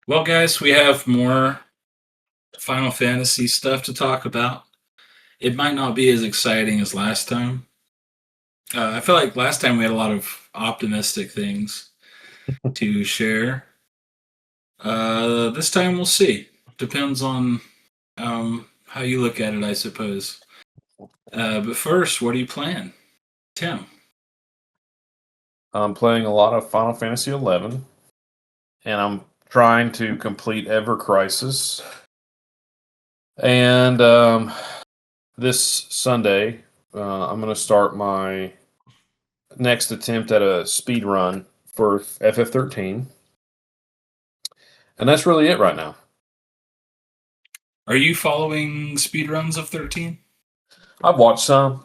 Well, guys, we have more Final Fantasy stuff to talk about. It might not be as exciting as last time. I feel like last time we had a lot of optimistic things to share. This time we'll see. Depends on how you look at it, I suppose. But first, what are you playing, Tim? I'm playing a lot of Final Fantasy XI, and I'm trying to complete Ever Crisis. And this Sunday, I'm going to start my next attempt at a speed run for FF13. And that's really it right now. Are you following speedruns of 13? I've watched some.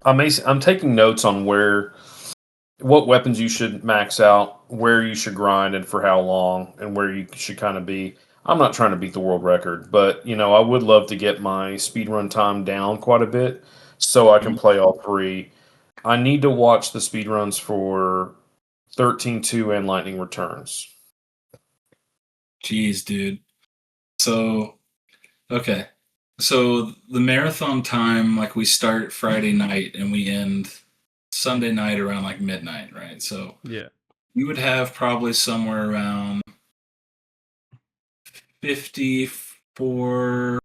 I'm taking notes on what weapons you should max out, where you should grind, and for how long, and where you should kind of be. I'm not trying to beat the world record, but I would love to get my speedrun time down quite a bit so I can play all three. I need to watch the speedruns for 13.2 and Lightning Returns. Jeez, dude. So, okay. So the marathon time, like we start Friday night and we end Sunday night around like midnight, right? So Yeah. you would have probably somewhere around 54,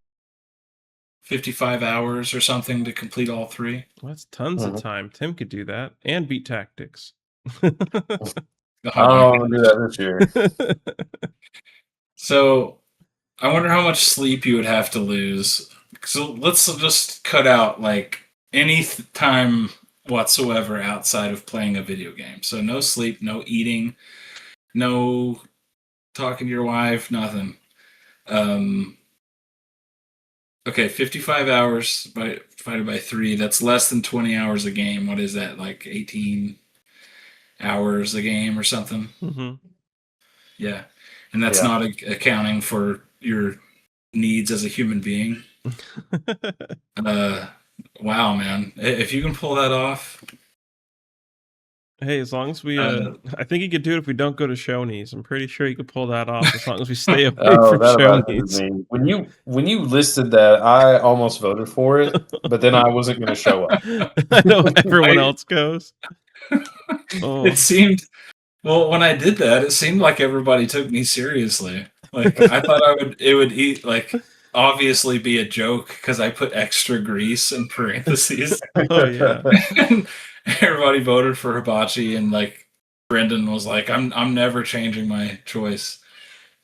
55 hours or something to complete all three. Well, that's tons of time. Tim could do that and beat Tactics. I don't want to do that this year. So I wonder how much sleep you would have to lose. So let's just cut out like any time whatsoever outside of playing a video game. So no sleep, no eating, no talking to your wife, nothing. Okay, 55 hours divided by 3. That's less than 20 hours a game. What is that? Like 18 hours a game or something? Mm-hmm. Yeah. And that's not accounting for your needs as a human being. Wow, man. If you can pull that off. Hey, as long as we, I think you could do it if we don't go to Shoney's. I'm pretty sure you could pull that off as long as we stay away from Shoney's. When you listed that, I almost voted for it, but then I wasn't going to show up. I know everyone else goes. It seemed, well, when I did that, it seemed like everybody took me seriously. Like I thought it would eat like obviously be a joke because I put extra grease in parentheses. Oh yeah. Everybody voted for hibachi, and like Brendan was like, I'm never changing my choice.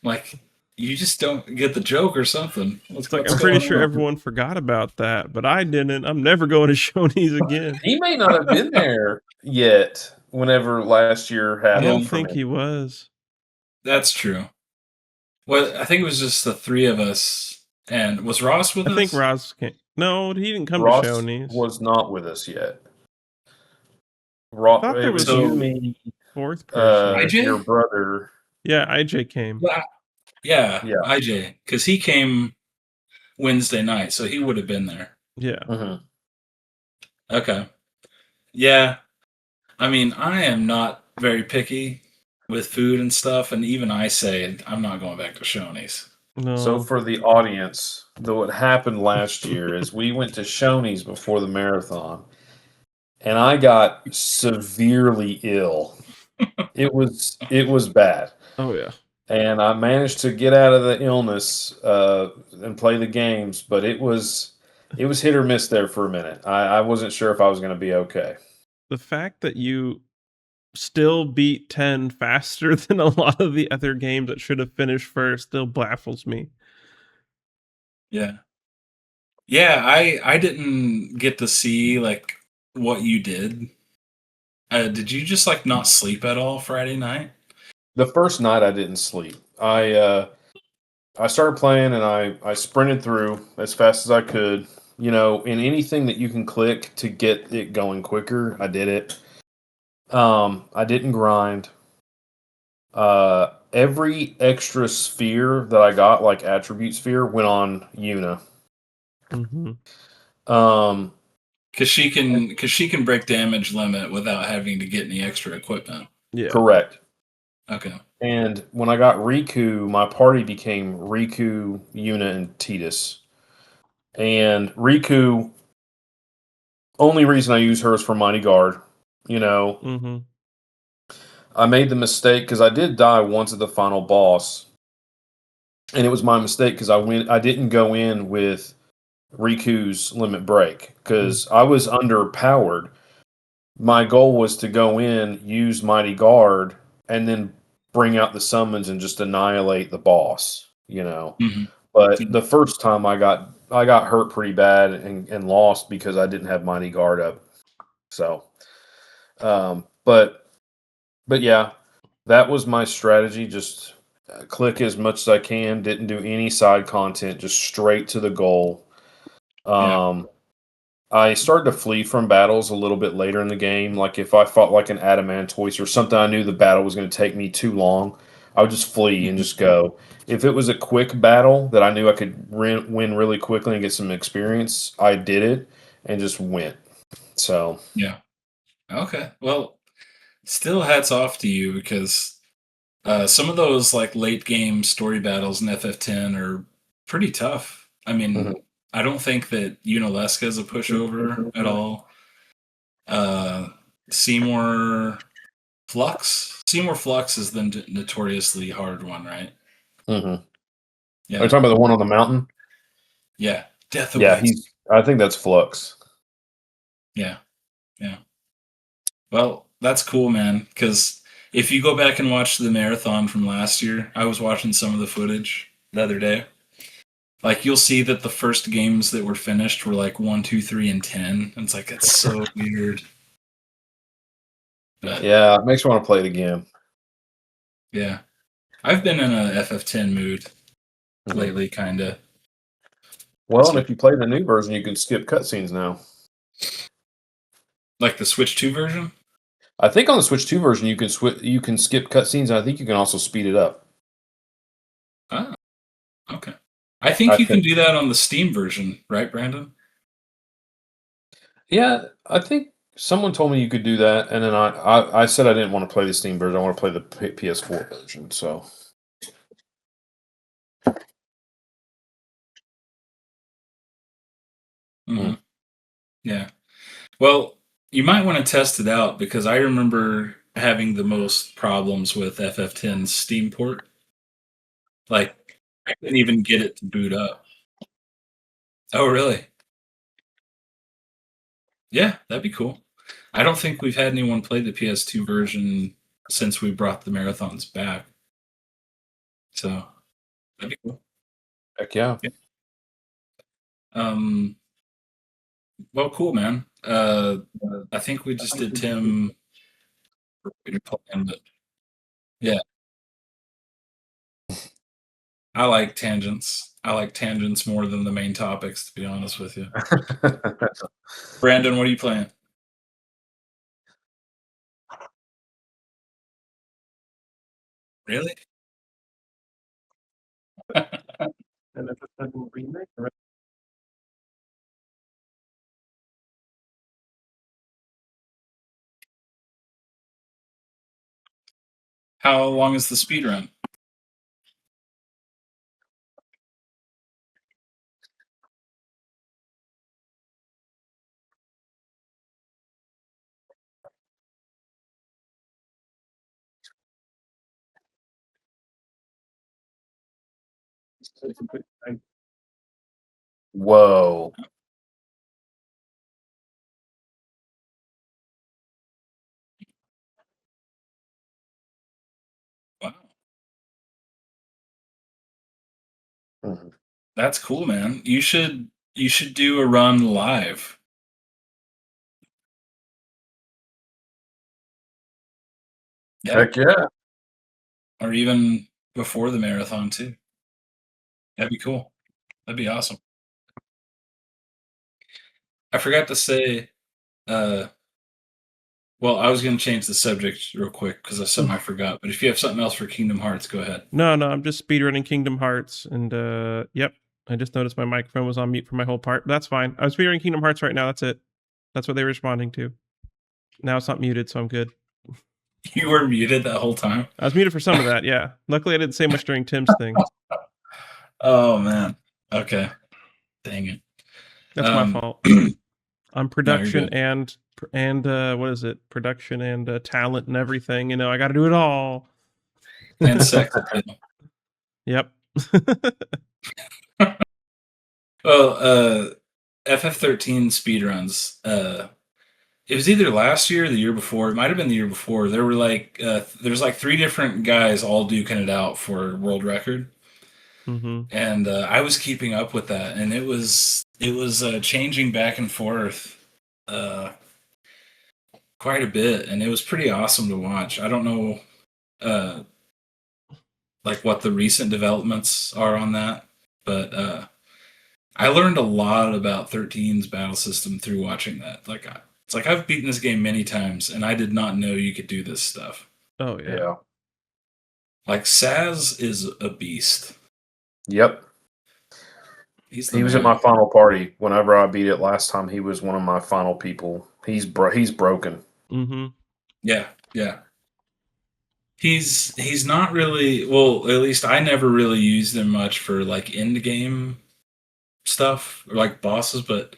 Like, you just don't get the joke or something. It's like I'm pretty sure everyone forgot about that, but I didn't. I'm never going to Shoney's again. He may not have been there yet whenever last year happened. I don't think he was. That's true. Well, I think it was just the three of us. And was Ross with us? I think Ross came. No, he didn't come Ross to Shoney's. Was not with us yet. I thought there was you, me, fourth person. your brother. Yeah, IJ came. Yeah, IJ, because he came Wednesday night, so he would have been there. Yeah. Mm-hmm. Okay. Yeah. I mean, I am not very picky with food and stuff, and even I say I'm not going back to Shoney's. No. So for the audience, what happened last year is we went to Shoney's before the marathon, and I got severely ill. It was bad. Oh yeah. And I managed to get out of the illness and play the games, but it was hit or miss there for a minute. I wasn't sure if I was going to be okay. The fact that you still beat 10 faster than a lot of the other games that should have finished first still baffles me. Yeah. Yeah, I didn't get to see like what you did. Did you just like not sleep at all Friday night? The first night I didn't sleep. I started playing and I sprinted through as fast as I could. In anything that you can click to get it going quicker, I did it. I didn't grind. Every extra sphere that I got, like attribute sphere, went on Yuna. Mm-hmm. Because she can break damage limit without having to get any extra equipment. Yeah. Correct. Okay. And when I got Riku, my party became Riku, Yuna, and Tidus. And Riku, only reason I use her is for Mighty Guard. You know, Mm-hmm. I made the mistake because I did die once at the final boss, and it was my mistake because I didn't go in with Riku's limit break because I was underpowered. My goal was to go in, use Mighty Guard, and then bring out the summons and just annihilate the boss. Mm-hmm. But the first time I got hurt pretty bad and lost because I didn't have Mighty Guard up. So, but yeah, that was my strategy. Just click as much as I can. Didn't do any side content. Just straight to the goal. I started to flee from battles a little bit later in the game. Like if I fought like an Adamantoise or something, I knew the battle was going to take me too long. I would just flee and just go. If it was a quick battle that I knew I could win really quickly and get some experience, I did it and just went. So Yeah. Okay. Well, still hats off to you because some of those like late game story battles in FF10 are pretty tough. I mean, I don't think that Unalesca is a pushover at all. Seymour Seymour Flux is the notoriously hard one, right? Mm-hmm. Yeah. Are you talking about the one on the mountain? Yeah. Death Yeah, Awaits. I think that's Flux. Yeah. Yeah. Well, that's cool, man. Because if you go back and watch the marathon from last year, I was watching some of the footage the other day. Like you'll see that the first games that were finished were like 1, 2, 3, and 10. And it's like it's so weird. But Yeah, it makes me want to play it again. yeah, I've been in a FF10 mood lately, kind of. Well, and if you play the new version, you can skip cutscenes now. Like the Switch 2 version? I think on the Switch 2 version, you can skip cutscenes, and I think you can also speed it up. Oh, okay. I think you can do that on the Steam version, right, Brandon? Yeah, I think someone told me you could do that, and then I said I didn't want to play the Steam version. I want to play the PS4 version. So, Yeah. Well, you might want to test it out because I remember having the most problems with FF10's Steam port. Like, I couldn't even get it to boot up. Oh, really? Yeah, that'd be cool. I don't think we've had anyone play the PS2 version since we brought the marathons back. So, that'd be cool. heck yeah. Well, cool, man. I think we just did Tim. But yeah, I like tangents. I like tangents more than the main topics, to be honest with you. Brandon, what are you playing? Really? How long is the speed run? Whoa. Wow. Mhm. That's cool, man. You should do a run live. Yeah. Heck yeah. Or even before the marathon too. That'd be cool. That'd be awesome. I forgot to say, well, I was going to change the subject real quick because of something I forgot. But if you have something else for Kingdom Hearts, go ahead. No, I'm just speedrunning Kingdom Hearts, and yep, I just noticed my microphone was on mute for my whole part. But that's fine. I'm speedrunning Kingdom Hearts right now. That's it. That's what they were responding to. Now it's not muted, so I'm good. You were muted that whole time? I was muted for some of that, yeah. Luckily, I didn't say much during Tim's thing. Oh, man. Okay. Dang it. That's my fault. I'm production good. and what is it? Production and talent and everything. You know, I got to do it all. And sex appeal. Yep. Well, FF13 speedruns. It was either last year or the year before. It might have been the year before. There were like there's like 3 different guys all duking it out for world record, and I was keeping up with that, and it was changing back and forth quite a bit, and it was pretty awesome to watch. I don't know like what the recent developments are on that, but I learned a lot about 13's battle system through watching that. Like, it's like I've beaten this game many times, and I did not know you could do this stuff. Oh yeah. Like, Saz is a beast. Yep. He was at my final party whenever I beat it last time. He was one of my final people. He's broken. Yeah, yeah. He's not really, well, at least I never really used him much for like end game stuff or like bosses, but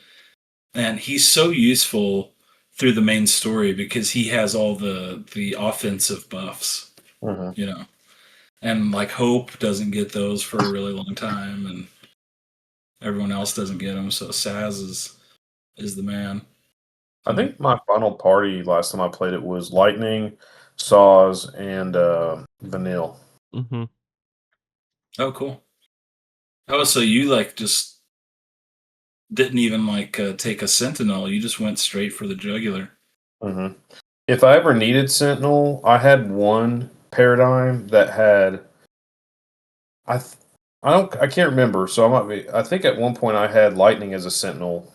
man, he's so useful through the main story because he has all the offensive buffs, you know. And like Hope doesn't get those for a really long time, and everyone else doesn't get them. So Saz is the man. I think my final party last time I played it was Lightning, Saws, and Vanille. Oh, cool. Oh, so you like just didn't even like take a Sentinel. You just went straight for the jugular. If I ever needed Sentinel, I had one paradigm that had I can't remember, so I think at one point I had Lightning as a Sentinel.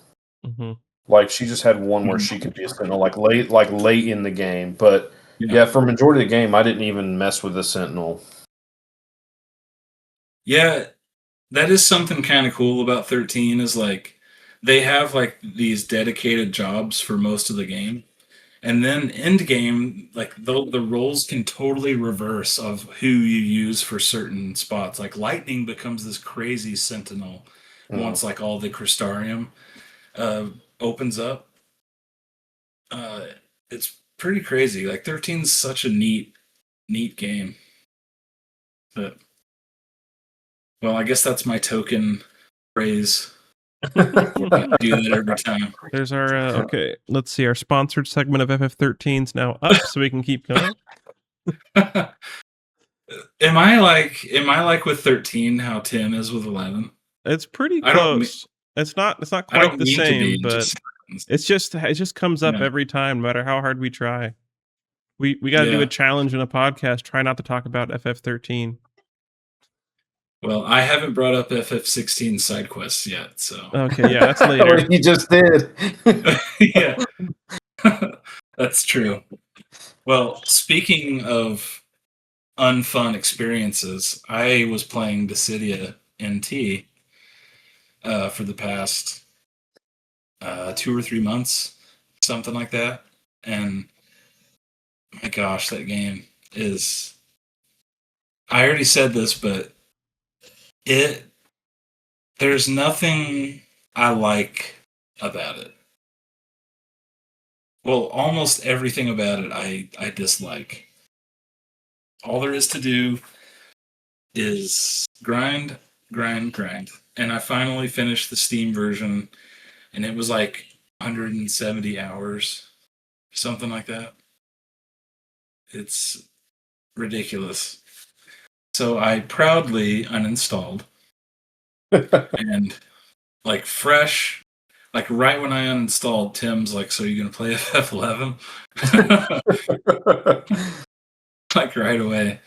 Like she just had one where she could be a Sentinel, like late in the game. But yeah, for majority of the game, I didn't even mess with the Sentinel. Yeah, that is something kind of cool about 13 is like they have like these dedicated jobs for most of the game. And then end game, like the roles can totally reverse of who you use for certain spots. Like Lightning becomes this crazy sentinel once like all the Crystarium opens up. It's pretty crazy. Like 13's such a neat game. But well, I guess that's my token praise. Do that every time. There's our okay. Let's see. Our sponsored segment of FF13's now up, so we can keep going. Am I like with 13 how Tim is with 11? It's pretty close. It's not quite the same, but it just comes up every time, no matter how hard we try. We got to do a challenge in a podcast. Try not to talk about FF13. Well, I haven't brought up FF16 side quests yet, so okay, yeah, that's later. You just did. Yeah, that's true. Well, speaking of unfun experiences, I was playing Dissidia NT for the past 2 or 3 months, something like that, and my gosh, that game is. I already said this, but there's nothing I like about it. Well, almost everything about it I dislike. All there is to do is grind. And I finally finished the Steam version, and it was like 170 hours, something like that. It's ridiculous. So I proudly uninstalled. And like fresh, like right when I uninstalled, Tim's like, "So you're gonna play FF11?" Like right away.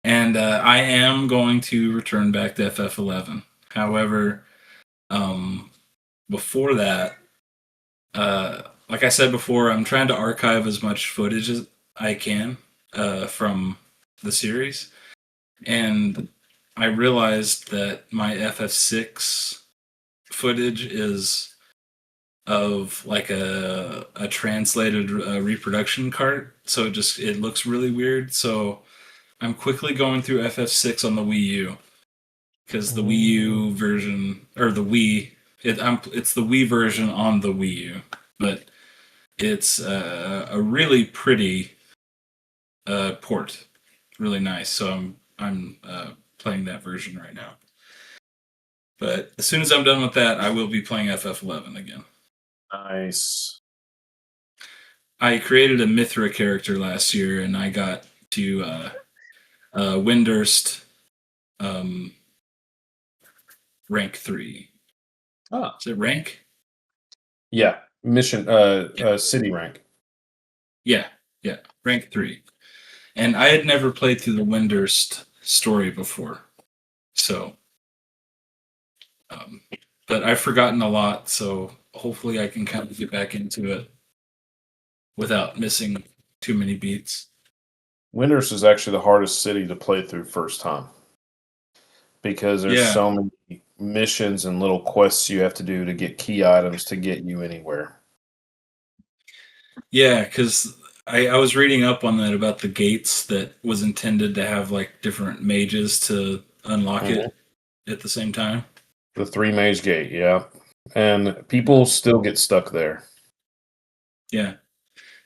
And I am going to return back to FF11. However, before that, like I said before, I'm trying to archive as much footage as I can from the series. And I realized that my FF6 footage is of like a translated reproduction cart, so it looks really weird. So I'm quickly going through FF6 on the Wii U because the Wii U version or the Wii it's the Wii version on the Wii U, but it's a really pretty port, really nice. So I'm playing that version right now. But as soon as I'm done with that, I will be playing FF11 again. Nice. I created a Mithra character last year, and I got to Windurst rank 3. Ah. Is it rank? Yeah. Mission city rank. Yeah, rank 3. And I had never played through the Windurst story before. So but I've forgotten a lot, so hopefully I can kind of get back into it without missing too many beats. Windurst is actually the hardest city to play through first time because there's so many missions and little quests you have to do to get key items to get you anywhere. Yeah, because I was reading up on that about the gates that was intended to have like different mages to unlock it at the same time. The 3 mage gate, yeah. And people still get stuck there. Yeah.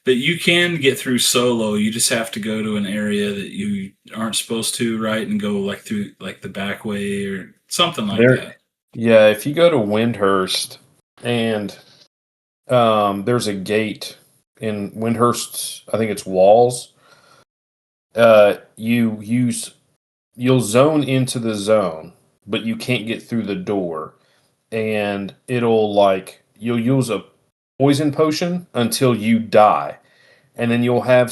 But you can get through solo. You just have to go to an area that you aren't supposed to, right? And go like through like the back way or something like that. Yeah, if you go to Windhurst and there's a gate in Windhurst's, I think it's walls. You'll zone into the zone, but you can't get through the door. And you'll use a poison potion until you die. And then you'll have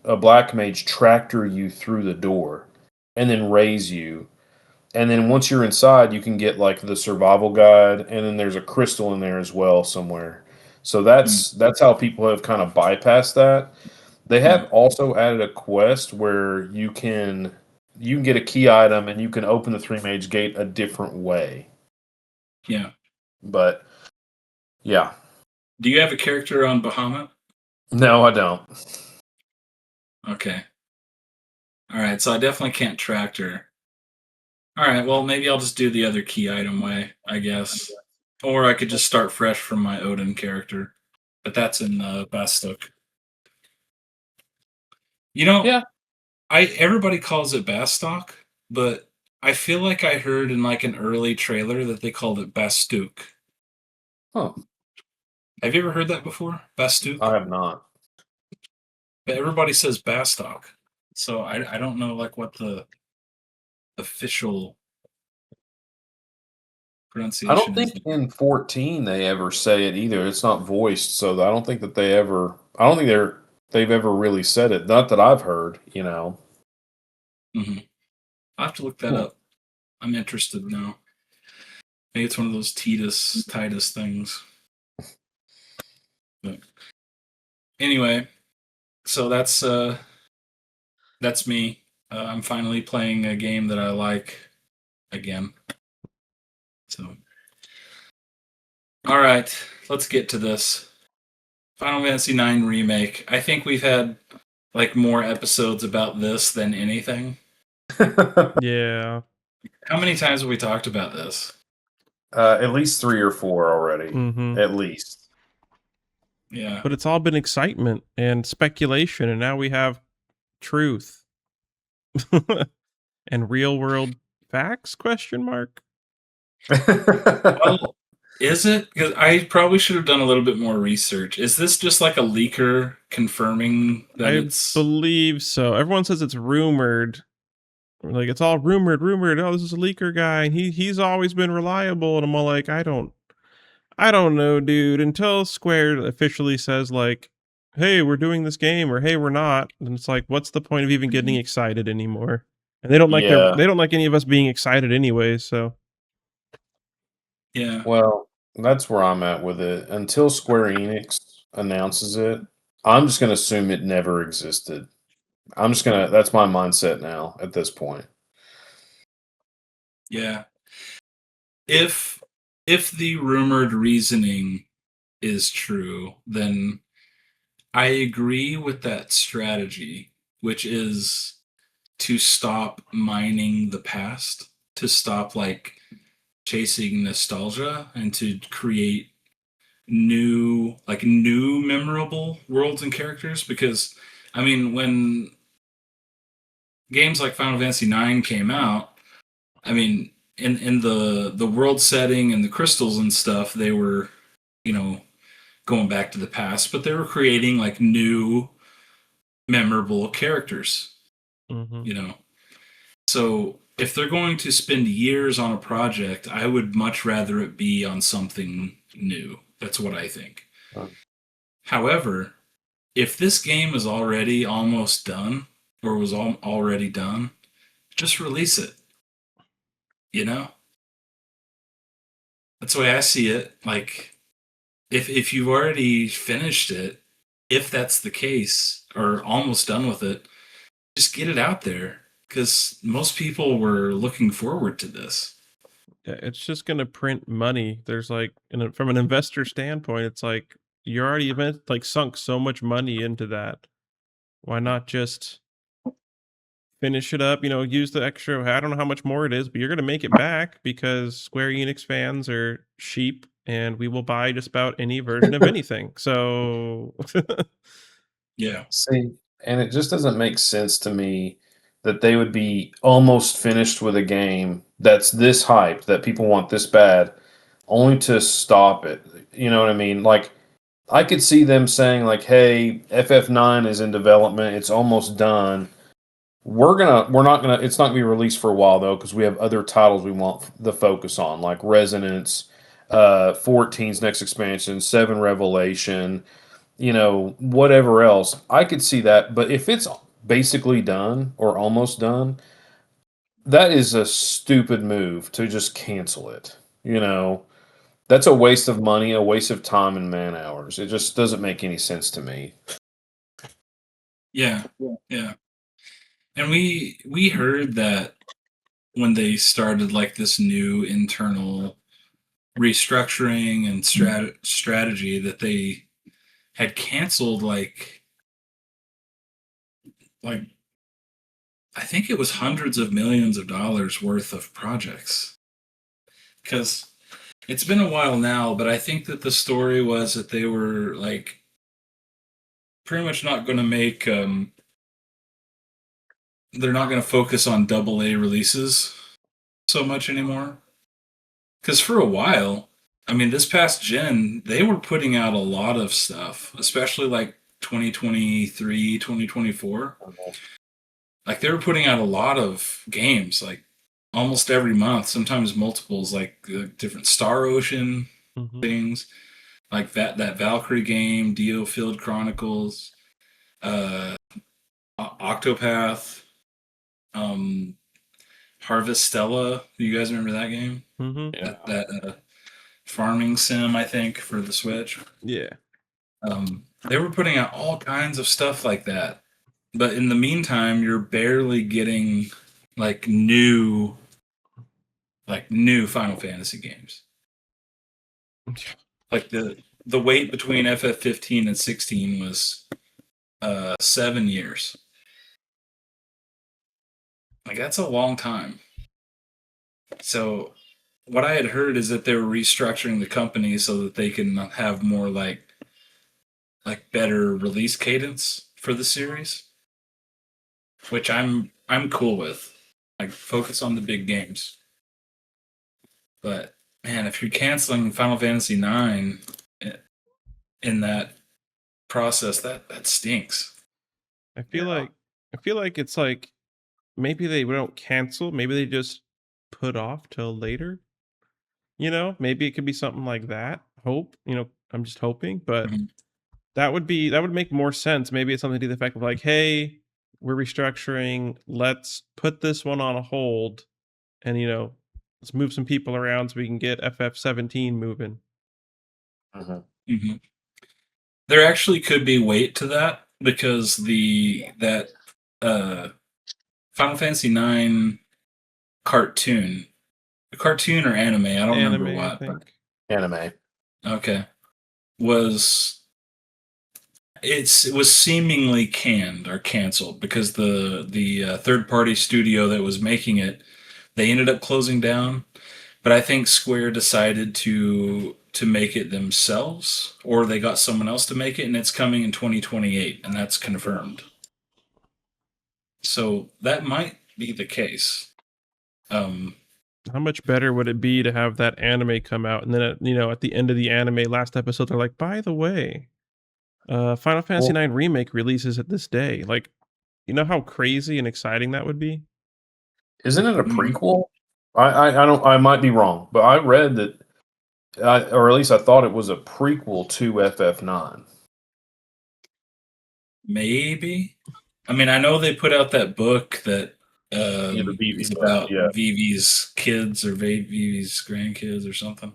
a black mage, tractor you through the door and then raise you. And then once you're inside, you can get like the survival guide, and then there's a crystal in there as well somewhere. So that's how people have kind of bypassed that. They have also added a quest where you can get a key item and you can open the 3 mage gate a different way. Yeah. But yeah. Do you have a character on Bahamut? No, I don't. Okay. All right, so I definitely can't tractor. All right, well, maybe I'll just do the other key item way, I guess. Or I could just start fresh from my Odin character. But that's in Bastok. You know, Yeah. everybody calls it Bastok, but I feel like I heard in like an early trailer that they called it Bastuk. Huh. Have you ever heard that before? Bastuk? I have not. But everybody says Bastok. So I don't know like what the official pronunciation I don't think in 14 they ever say it either. It's not voiced, so I don't think that they've ever really said it. Not that I've heard, you know. Mm-hmm. I'll have to look that up. I'm interested now. Maybe it's one of those Titus things. But anyway, so that's me. I'm finally playing a game that I like again. So, all right, let's get to this. Final Fantasy IX Remake. I think we've had like more episodes about this than anything. Yeah. How many times have we talked about this? At least 3 or 4 already. Mm-hmm. At least. Yeah. But it's all been excitement and speculation, and now we have truth. And real world facts, question mark? Well, is it? Because I probably should have done a little bit more research. Is this just like a leaker confirming that I believe so. Everyone says it's rumored. Like, it's all rumored. Oh, this is a leaker guy, and he's always been reliable. And I'm all like, I don't know, dude. Until Square officially says like, hey, we're doing this game, or hey, we're not. And it's like, what's the point of even getting excited anymore? And they don't like they don't like any of us being excited anyway, so. Yeah. Well, that's where I'm at with it. Until Square-Enix announces it, I'm just going to assume it never existed. That's my mindset now at this point. Yeah. If the rumored reasoning is true, then I agree with that strategy, which is to stop mining the past, to stop like chasing nostalgia and to create new memorable worlds and characters. Because I mean, when games like Final Fantasy IX came out, I mean, in the world setting and the crystals and stuff, they were, you know, going back to the past, but they were creating like new memorable characters, Mm-hmm. you know. So if they're going to spend years on a project, I would much rather it be on something new. That's what I think. However, if this game is already almost done or was already done, just release it. You know? That's the way I see it. Like, if you've already finished it, if that's the case, or almost done with it, just get it out there. Because most people were looking forward to this. Yeah, it's just gonna print money. There's like, from an investor standpoint, it's like you already sunk so much money into that. Why not just finish it up? Use the extra. I don't know how much more it is, but you're gonna make it back because Square Enix fans are sheep, and we will buy just about any version of anything. So, Yeah. See, and it just doesn't make sense to me that they would be almost finished with a game that's this hyped, that people want this bad, only to stop it. You know what I mean? Like, I could see them saying, like, hey, FF9 is in development, it's almost done. It's not gonna be released for a while though, because we have other titles we want the focus on, like Resonance, 14's next expansion, 7 Revelation, whatever else. I could see that, but if it's basically done or almost done, that is a stupid move to just cancel it. That's a waste of money, a waste of time and man hours. It just doesn't make any sense to me. Yeah. Yeah. And we heard that when they started like this new internal restructuring and strategy that they had canceled like I think it was hundreds of millions of dollars worth of projects. Because it's been a while now, but I think that the story was that they were like pretty much not going to make they're not going to focus on double A releases so much anymore. Because for a while, I mean, this past gen, they were putting out a lot of stuff, especially like 2023, 2024. Like they were putting out a lot of games, like almost every month, sometimes multiples, like different Star Ocean things, like that Valkyrie game, Dio Field Chronicles, Octopath, Harvestella. You guys remember that game? mm-hmm. Yeah. That farming sim, I think, for the Switch. Yeah. They were putting out all kinds of stuff like that. But in the meantime, you're barely getting like new Final Fantasy games. Like the wait between FF15 and 16 was 7 years. Like that's a long time. So what I had heard is that they were restructuring the company so that they can have more like better release cadence for the series, which I'm cool with. Like focus on the big games. But man, if you're canceling Final Fantasy IX in that process, that stinks. I feel like it's like maybe they don't cancel, maybe they just put off till later. Maybe it could be something like that. Hope, I'm just hoping, but Mhm. that would make more sense. Maybe it's something to the effect of like, hey, we're restructuring. Let's put this one on a hold, and let's move some people around so we can get FF17 moving. Mm-hmm. There actually could be weight to that because that Final Fantasy IX cartoon, a cartoon or anime, I don't remember Anime, I what. think. Anime. Okay. was it was seemingly canned or canceled because the third party studio that was making it, they ended up closing down. But I think Square decided to make it themselves, or they got someone else to make it, and it's coming in 2028, and that's confirmed. So that might be the case. How much better would it be to have that anime come out, and then at the end of the anime, last episode, they're like, by the way, Final Fantasy IX Remake releases it this day. Like, you know how crazy and exciting that would be? Isn't it a prequel? I don't. I might be wrong, but I read that, or at least I thought it was a prequel to FF9. Maybe. I mean, I know they put out that book that is about Vivi's kids or Vivi's grandkids or something.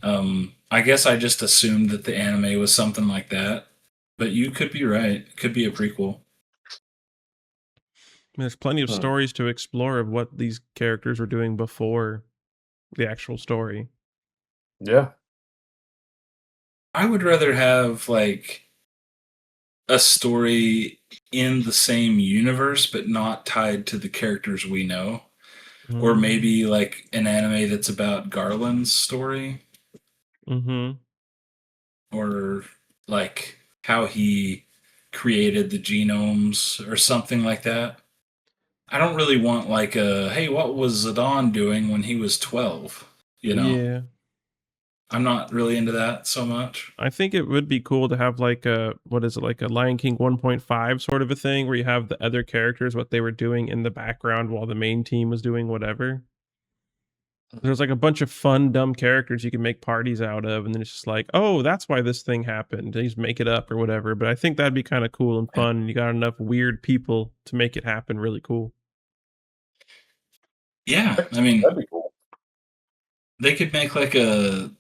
I guess I just assumed that the anime was something like that, but you could be right. It could be a prequel. There's plenty of stories to explore of what these characters were doing before the actual story. Yeah. I would rather have like a story in the same universe but not tied to the characters we know. Or maybe like an anime that's about Garland's story. Or like how he created the genomes or something like that. I don't really want like hey, what was Zidane doing when he was 12? You know? Yeah. I'm not really into that so much. I think it would be cool to have like like a Lion King 1.5 sort of a thing where you have the other characters, what they were doing in the background while the main team was doing whatever. There's like a bunch of fun, dumb characters you can make parties out of, and then it's just like, oh, that's why this thing happened. They just make it up or whatever. But I think that'd be kind of cool and fun, and you got enough weird people to make it happen really cool. Yeah, I mean, that'd be cool. They could make like a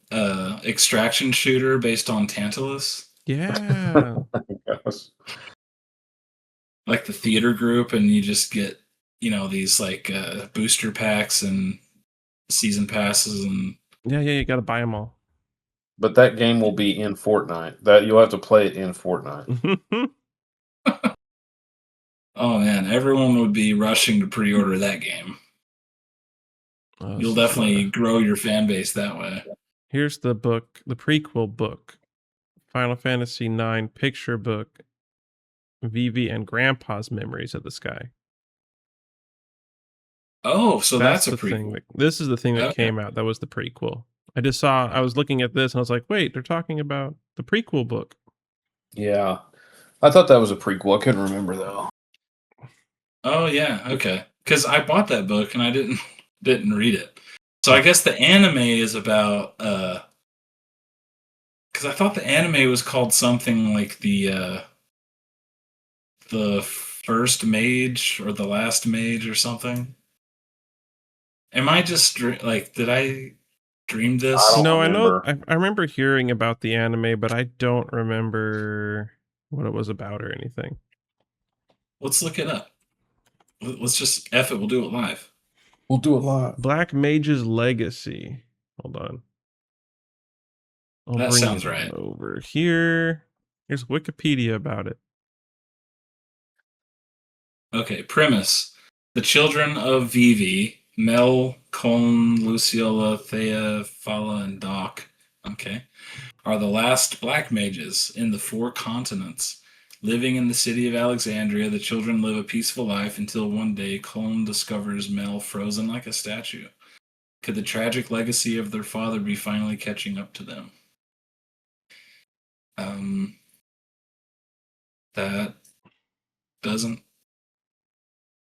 extraction shooter based on Tantalus. Yeah. Like the theater group, and you just get, these like booster packs and season passes and you got to buy them all. But that game will be in Fortnite. That you'll have to play it in Fortnite. Oh man, everyone would be rushing to pre-order that game. You'll definitely grow your fan base that way. Here's the book, the prequel book, Final Fantasy IX picture book, Vivi and Grandpa's Memories of the Sky. Oh, so that's a prequel. This is the thing that came out. That was the prequel. I was looking at this and I was like, wait, they're talking about the prequel book. Yeah. I thought that was a prequel. I couldn't remember though. Oh yeah, okay. Because I bought that book and I didn't read it. So I guess the anime is about because I thought the anime was called something like the first mage or the last mage or something. Am I just like, did I dream this? No, I know. I remember hearing about the anime, but I don't remember what it was about or anything. Let's look it up. Let's just F it. We'll do it live. We'll do it live. Black Mage's Legacy. Hold on. That sounds right. Over here. Here's Wikipedia about it. Okay, premise. The children of Vivi, Mel, Colm, Luciola, Thea, Fala, and Doc, are the last black mages in the 4 continents. Living in the city of Alexandria, the children live a peaceful life until one day Colm discovers Mel frozen like a statue. Could the tragic legacy of their father be finally catching up to them? That doesn't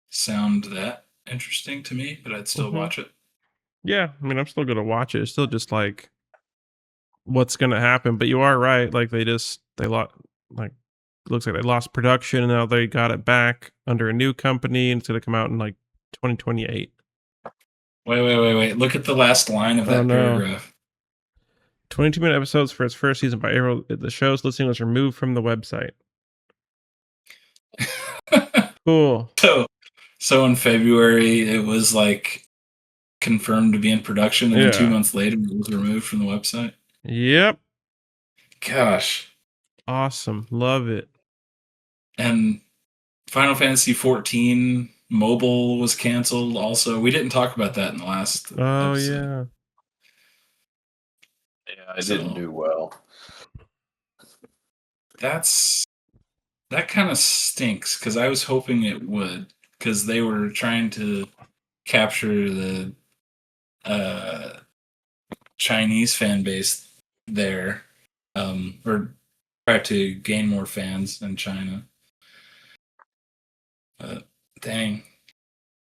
sound that interesting to me, but I'd still watch it. Yeah, I mean, I'm still gonna watch it. It's still just like, what's gonna happen? But you are right. Like they lost. Like, it looks like they lost production, and now they got it back under a new company, and it's gonna come out in like 2028. Wait! Look at the last line of that paragraph. 22-minute episodes for its first season by April. The show's listing was removed from the website. Cool. So in February, it was like confirmed to be in production, and then 2 months later, it was removed from the website. Yep. Gosh. Awesome. Love it. And Final Fantasy 14 mobile was canceled also. We didn't talk about that in the last episode. Yeah, it didn't do well. That kind of stinks because I was hoping it would, because they were trying to capture the Chinese fan base there, or try to gain more fans in China. Dang.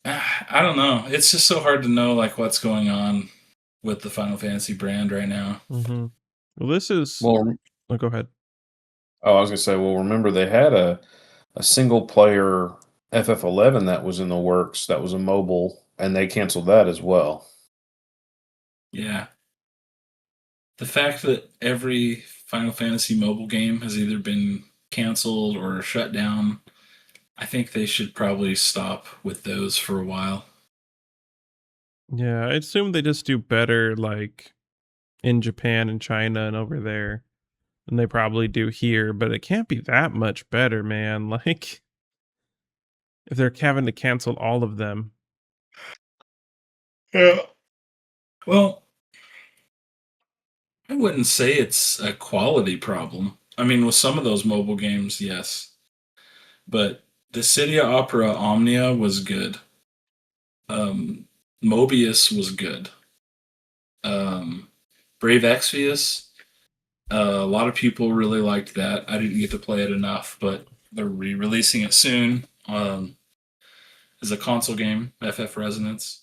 I don't know. It's just so hard to know like what's going on with the Final Fantasy brand right now. Mm-hmm. Well, this is. Well, go ahead. Oh, I was gonna say. Well, remember they had a single player FF11 that was in the works. That was a mobile, and they canceled that as well. Yeah. The fact that every Final Fantasy mobile game has either been canceled or shut down, I think they should probably stop with those for a while. Yeah, I assume they just do better like in Japan and China and over there than they probably do here, but it can't be that much better, man. Like if they're having to cancel all of them. Yeah. Well, I wouldn't say it's a quality problem. I mean, with some of those mobile games, yes. But the Cydia Opera Omnia was good. Mobius was good. Brave Exvius, a lot of people really liked that. I didn't get to play it enough, but they're re-releasing it soon as a console game, FF Resonance.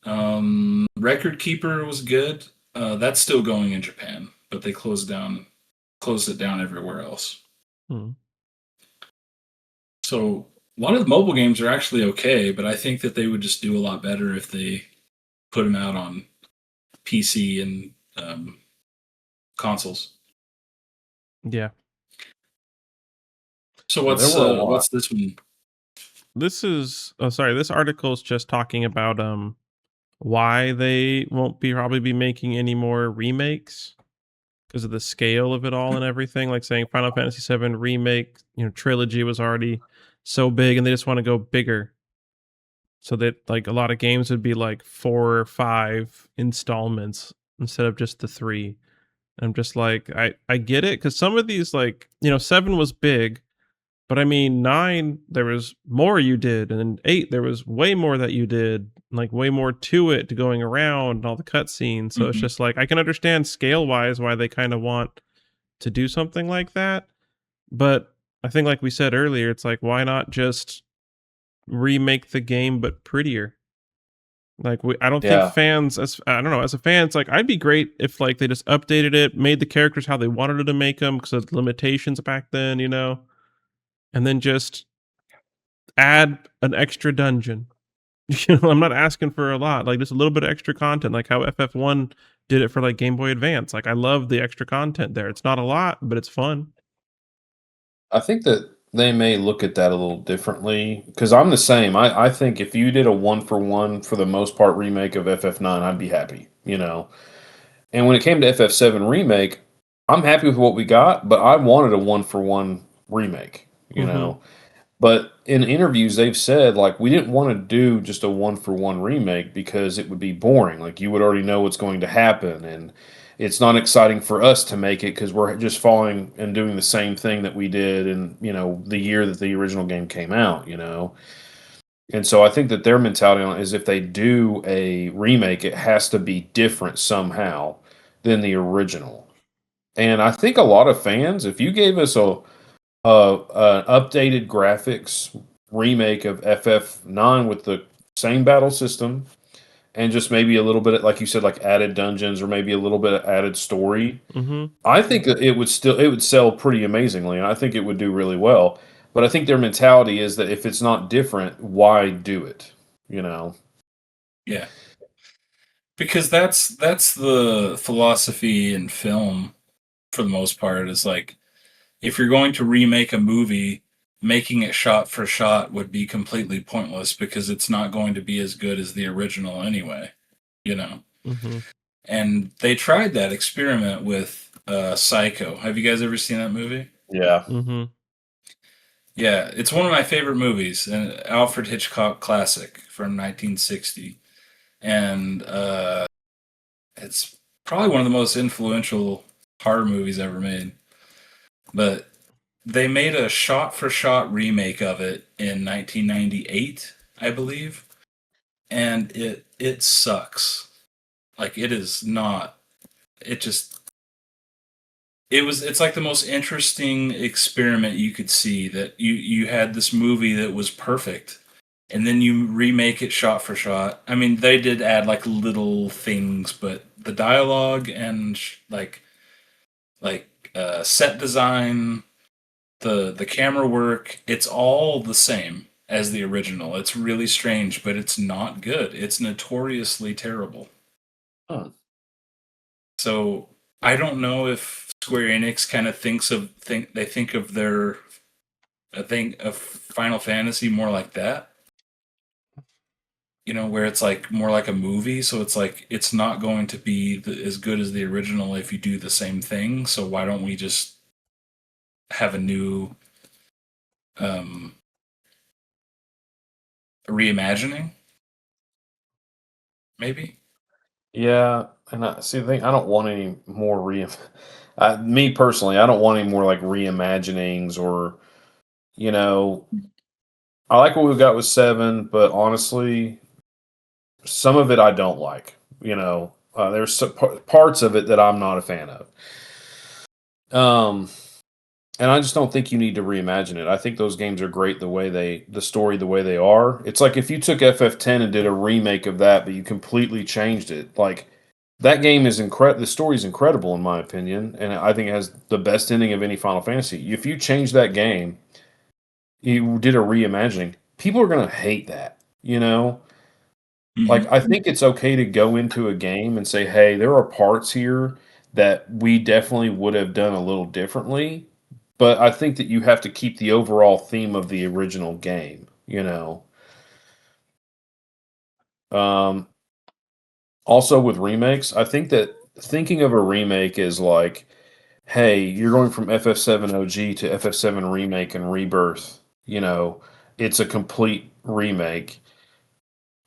Record Keeper was good. That's still going in Japan, but they closed it down everywhere else. So a lot of the mobile games are actually okay, but I think that they would just do a lot better if they put them out on PC and consoles. Yeah. So what's this one? This is this article is just talking about why they won't probably be making any more remakes because of the scale of it all and everything. Like saying Final Fantasy VII Remake, trilogy was already so big and they just want to go bigger. So that like a lot of games would be like 4 or 5 installments instead of just the 3. I'm just like, I get it, because some of these, like, 7 was big, but I mean 9 there was more you did, and then 8 there was way more that you did, like way more to it, to going around and all the cutscenes. So it's just like I can understand scale wise why they kind of want to do something like that, but I think like we said earlier, it's like why not just remake the game but prettier? Like I don't think fans, I don't know, as a fan, it's like I'd be great if like they just updated it, made the characters how they wanted to make them because of limitations back then, and then just add an extra dungeon. I'm not asking for a lot, like just a little bit of extra content, like how FF1 did it for like Game Boy Advance. Like I love the extra content there. It's not a lot, but it's fun. I think that they may look at that a little differently because I'm the same. I think if you did a 1-for-1 for the most part remake of FF9, I'd be happy, And when it came to FF7 remake, I'm happy with what we got, but I wanted a 1-for-1 remake, But in interviews, they've said like we didn't want to do just a 1-for-1 remake because it would be boring. Like you would already know what's going to happen, and it's not exciting for us to make it because we're just following and doing the same thing that we did in the year that the original game came out. And so I think that their mentality on it is if they do a remake, it has to be different somehow than the original. And I think a lot of fans, if you gave us a updated graphics remake of FF9 with the same battle system and just maybe a little bit, like you said, like added dungeons or maybe a little bit of added story, I think that it would sell pretty amazingly, and I think it would do really well. But I think their mentality is that if it's not different, why do it? Yeah, because that's the philosophy in film for the most part. Is like if you're going to remake a movie, making it shot for shot would be completely pointless because it's not going to be as good as the original anyway, And they tried that experiment with Psycho. Have you guys ever seen that movie? Yeah. Mm-hmm. Yeah, it's one of my favorite movies, an Alfred Hitchcock classic from 1960, and it's probably one of the most influential horror movies ever made. But they made a shot-for-shot remake of it in 1998, I believe, and it sucks. Like it is not. It just it's like the most interesting experiment you could see, that you had this movie that was perfect, and then you remake it shot for shot. I mean, they did add like little things, but the dialogue and set design, the camera work, it's all the same as the original. It's really strange, but it's not good. It's notoriously terrible. Huh. So I don't know if Square Enix kind of think of their of Final Fantasy more like that. You know, where it's like more like a movie, so it's like it's not going to be as good as the original if you do the same thing. So why don't we just have a new reimagining? Maybe. Yeah, and I see the thing. I don't want any more me personally, I don't want any more like reimaginings or you know. I like what we've got with 7, but honestly, some of it I don't like. There's some parts of it that I'm not a fan of. And I just don't think you need to reimagine it. I think those games are great the story the way they are. It's like if you took FF10 and did a remake of that, but you completely changed it. Like that game is incredible. The story is incredible in my opinion, and I think it has the best ending of any Final Fantasy. If you change that game, you did a reimagining, people are going to hate that. Like Mm-hmm. I think it's okay to go into a game and say, "Hey, there are parts here that we definitely would have done a little differently." But I think that you have to keep the overall theme of the original game. Um, Also with remakes, I think that thinking of a remake is like, hey, you're going from FF7 OG to FF7 Remake and Rebirth. It's a complete remake.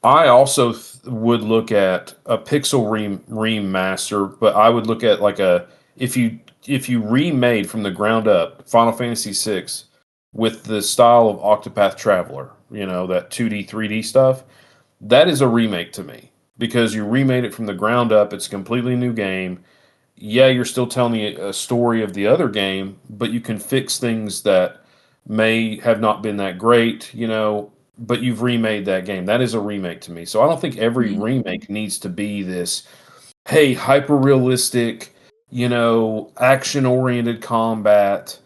I also would look at a pixel remaster, but I would look at like if you remade from the ground up Final Fantasy VI with the style of Octopath Traveler, that 2D 3D stuff, that is a remake to me because you remade it from the ground up. It's a completely new game. Yeah, you're still telling a story of the other game, but you can fix things that may have not been that great, but you've remade that game. That is a remake to me. So I don't think every remake needs to be this, hey, hyper realistic, action oriented combat.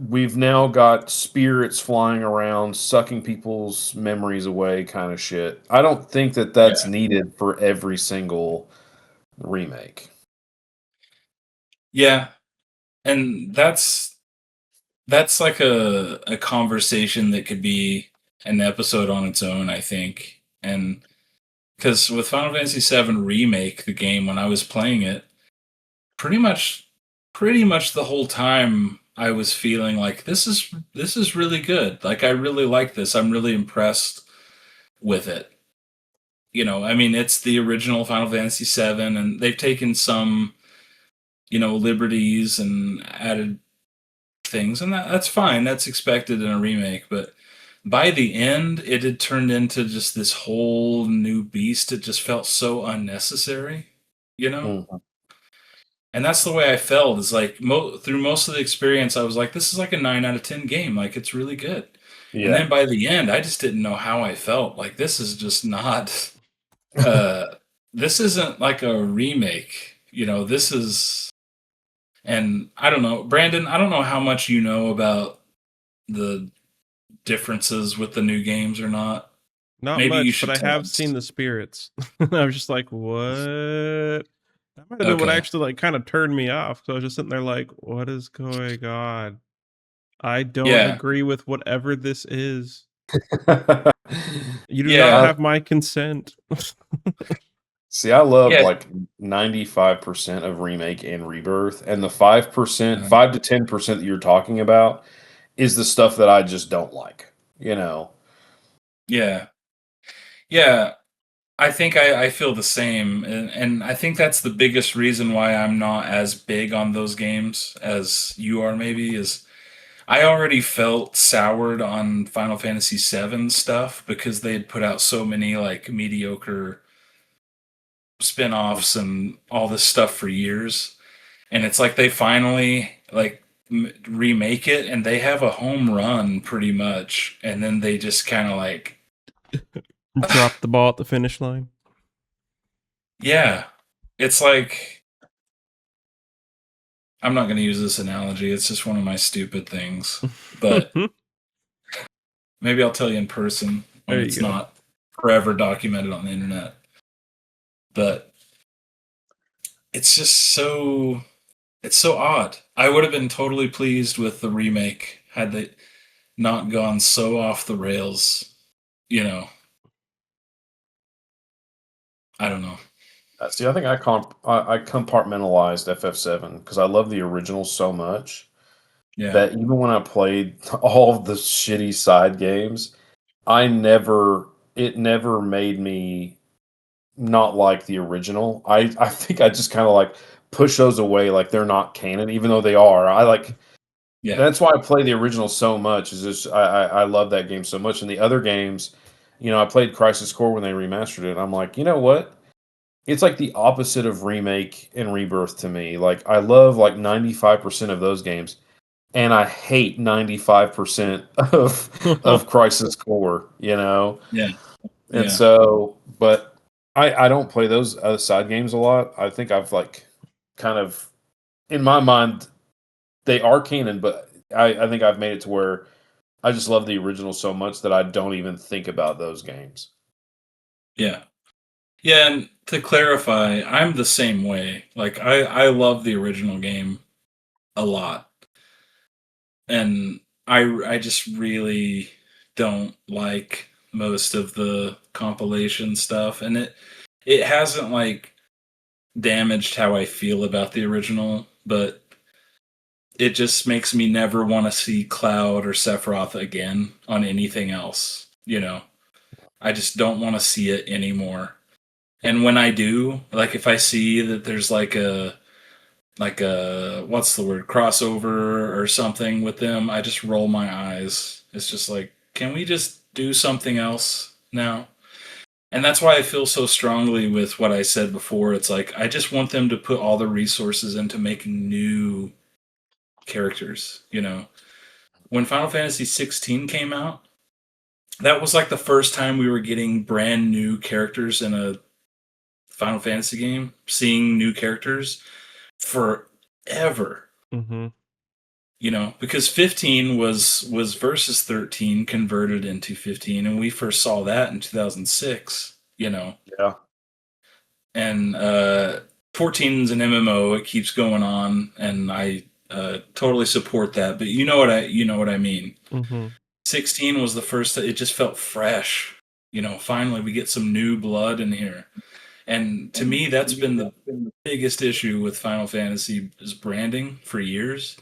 We've now got spirits flying around, sucking people's memories away, kind of shit. I don't think that that's Yeah. needed for every single remake. Yeah, and that's like a conversation that could be an episode on its own, I think. And because with Final Fantasy VII Remake, the game, when I was playing it, pretty much the whole time I was feeling like this is really good. Like I really like this. I'm really impressed with it. I mean, it's the original Final Fantasy VII, and they've taken some, liberties and added things, and that's fine. That's expected in a remake. But by the end, it had turned into just this whole new beast. It just felt so unnecessary, you know. Mhm. And that's the way I felt. Is like through most of the experience, I was like, "This is like a 9 out of 10 game. Like it's really good." And Yeah. then by the end, I just didn't know how I felt. Like this is just not. This isn't like a remake. This is. And I don't know, Brandon. I don't know how much you know about the differences with the new games or not. Not Maybe you much, but should I tell have us. seen the spirits. I was just like, what? That might have been what Okay. actually like kind of turned me off. So I was just sitting there like, what is going on? I don't Yeah. agree with whatever this is. You do not Yeah. have my consent. See, I love Yeah. like 95% of remake and rebirth, and the 5%, 5 to 10% that you're talking about is the stuff that I just don't like. You know. Yeah. Yeah. I think I feel the same, and I think that's the biggest reason why I'm not as big on those games as you are. Maybe is I already felt soured on Final Fantasy VII stuff because they had put out so many like mediocre spin-offs and all this stuff for years, and it's like they finally like remake it, and they have a home run pretty much, and then they just kind of like drop the ball at the finish line. Yeah, it's like I'm not going to use this analogy. It's just one of my stupid things, but maybe I'll tell you in person when it's not forever documented on the internet. But it's just so odd. I would have been totally pleased with the remake had they not gone so off the rails, you know. I don't know. See, I think I compartmentalized FF7 because I love the original so much that even when I played all of the shitty side games, it never made me not like the original. I think I just kind of like push those away like they're not canon, even though they are. That's why I play the original so much. Is just I love that game so much, and the other games, I played Crisis Core when they remastered it. And I'm like, you know what? It's like the opposite of remake and rebirth to me. Like I love like 95% of those games, and I hate 95% of Crisis Core. Yeah. And so, but I don't play those other side games a lot. I think I've like kind of in my mind they are canon, but I think I've made it to where I just love the original so much that I don't even think about those games. Yeah. Yeah, and to clarify, I'm the same way. Like I love the original game a lot. And I just really don't like most of the compilation stuff, and it hasn't like damaged how I feel about the original, but it just makes me never want to see Cloud or Sephiroth again on anything else, you know. I just don't want to see it anymore. And when I do, like if I see that there's like a what's the word, crossover or something with them, I just roll my eyes. It's just like, can we just do something else now? And that's why I feel so strongly with what I said before. It's like I just want them to put all the resources into making new characters, you know. When Final Fantasy 16 came out, that was like the first time we were getting brand new characters in a Final Fantasy game, seeing new characters forever. Mm-hmm. You know, because 15 was Versus 13 converted into 15, and we first saw that in 2006. You know, Yeah. And 14 is an MMO; it keeps going on, and I totally support that. But you know what I mean. Mm-hmm. 16 was the first that it just felt fresh. You know, finally we get some new blood in here. And to me, that's been the biggest issue with Final Fantasy's branding for years,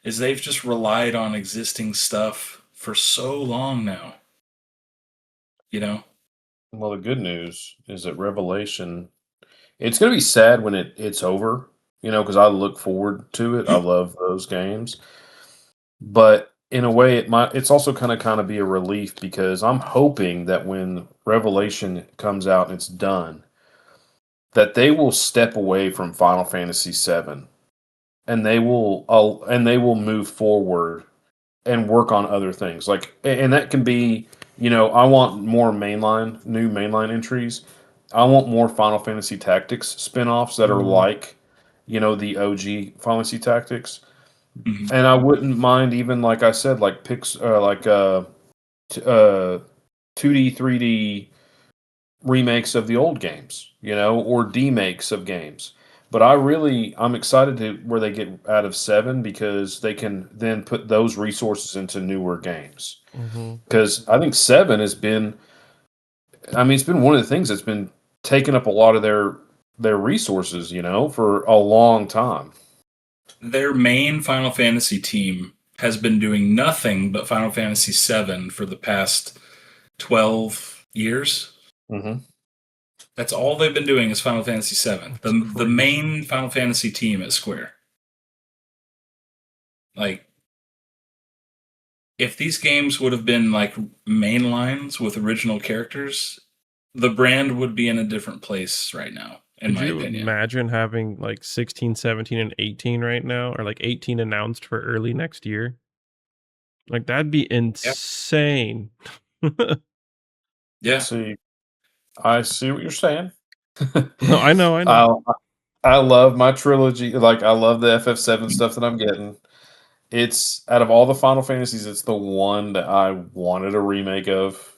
is they've just relied on existing stuff for so long now. You know? Well, the good news is that Revelation, it's going to be sad when it's over, because I look forward to it. I love those games. But in a way, it's also kind of be a relief because I'm hoping that when Revelation comes out and it's done, that they will step away from Final Fantasy VII and they will move forward and work on other things. Like, and that can be, I want more new mainline entries. I want more Final Fantasy Tactics spin-offs that are like, the OG Final Fantasy Tactics. Mm-hmm. And I wouldn't mind even, like I said, like 2D, 3D remakes of the old games, or demakes of games. But I'm excited to where they get out of 7 because they can then put those resources into newer games. Because I think 7 has been, it's been one of the things that's been taken up a lot of their resources, for a long time. Their main Final Fantasy team has been doing nothing but Final Fantasy VII for the past 12 years. Mm-hmm. That's all they've been doing is Final Fantasy VII. The main Final Fantasy team at Square. Like, if these games would have been like main lines with original characters, the brand would be in a different place right now, in my opinion. Could you imagine having like 16, 17, and 18 right now, or like 18 announced for early next year? Like, that'd be insane. Yeah. See, I see what you're saying. No, I know. I love my trilogy. Like, I love the FF7 stuff that I'm getting. It's out of all the Final Fantasies, it's the one that I wanted a remake of.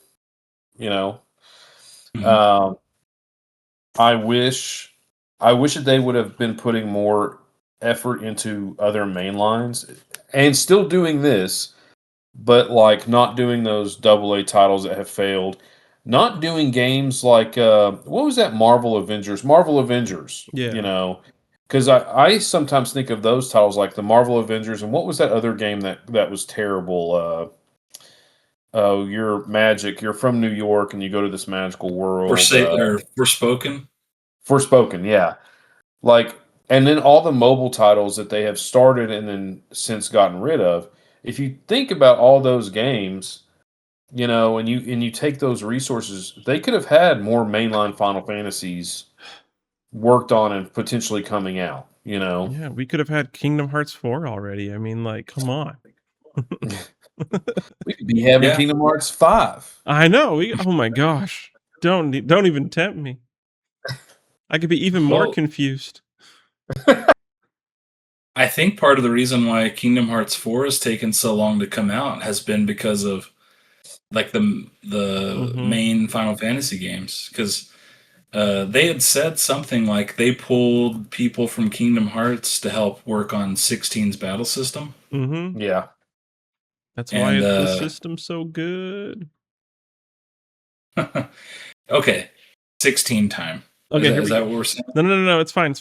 Mhm. I wish that they would have been putting more effort into other main lines and still doing this, but like not doing those AA titles that have failed. Not doing games like what was that Marvel Avengers? Yeah. Because I sometimes think of those titles like the Marvel Avengers, and what was that other game that was terrible? Oh, you're magic. You're from New York, and you go to this magical world. Forspoken. Forspoken, yeah. Like, and then all the mobile titles that they have started and then since gotten rid of. If you think about all those games, and you take those resources, they could have had more mainline Final Fantasies worked on and potentially coming out. Yeah, we could have had Kingdom Hearts 4 already. I mean, like, come on. We could be having Kingdom Hearts 5. I know. Oh my gosh. Don't even tempt me. I could be even more confused. I think part of the reason why Kingdom Hearts 4 has taken so long to come out has been because of like the main Final Fantasy games, because they had said something like they pulled people from Kingdom Hearts to help work on 16's battle system. Mm-hmm. Yeah. That's why the system's so good. Okay. 16 time. Okay, is that what we're saying? No. It's fine.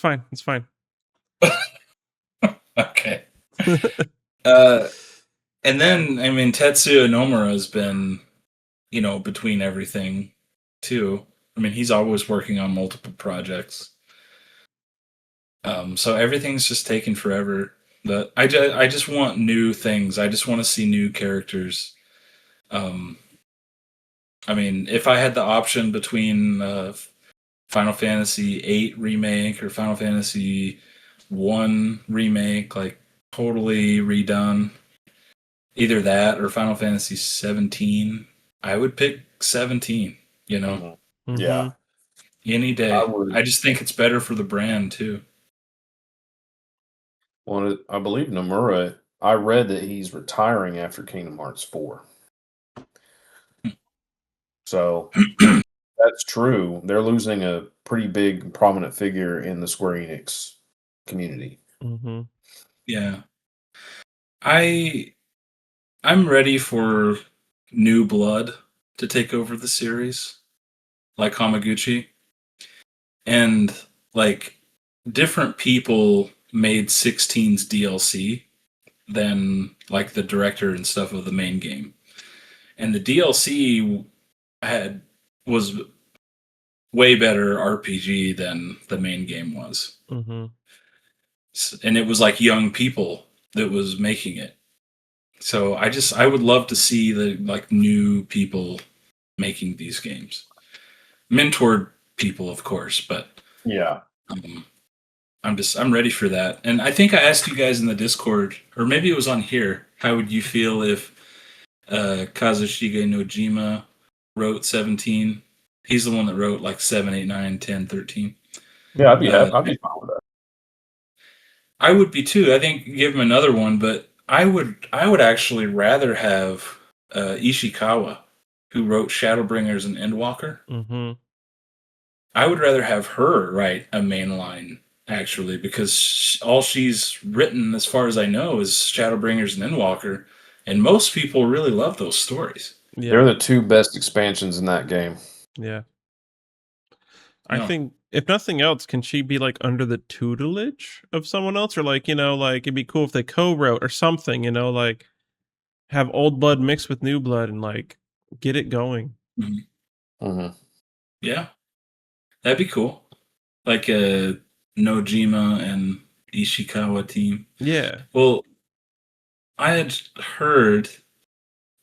Okay. And then, I mean, Tetsuya Nomura has been, between everything, too. I mean, he's always working on multiple projects. So everything's just taking forever. But I just want new things. I just want to see new characters. I mean, if I had the option between Final Fantasy VIII Remake or Final Fantasy I Remake, like totally redone, either that or Final Fantasy 17, I would pick 17, Mm-hmm. Yeah. Any day. I just think it's better for the brand, too. Well, I believe Nomura, I read that he's retiring after Kingdom Hearts 4. So that's true. They're losing a pretty big, prominent figure in the Square-Enix community. Mm-hmm. Yeah. I'm ready for new blood to take over the series, like Hamaguchi. And, like, different people made 16's DLC than, like, the director and stuff of the main game. And the DLC was way better RPG than the main game was. Mm-hmm. And it was like young people that was making it. So I would love to see the like new people making these games. Mentored people, of course, but yeah. I'm ready for that. And I think I asked you guys in the Discord, or maybe it was on here, how would you feel if Kazushige Nojima wrote 17? He's the one that wrote like 7, 8, 9, 10, 13. Yeah, I'd be fine with that. I would be too. I think give him another one, but I would actually rather have Ishikawa, who wrote Shadowbringers and Endwalker. Mm-hmm. I would rather have her write a mainline, actually, because all she's written, as far as I know, is Shadowbringers and Endwalker, and most people really love those stories. Yeah. They're the two best expansions in that game. Yeah. I think if nothing else, can she be like under the tutelage of someone else, or like like it'd be cool if they co-wrote or something, like have old blood mixed with new blood and like get it going. Yeah, that'd be cool. Like a Nojima and Ishikawa team. Yeah. Well, I had heard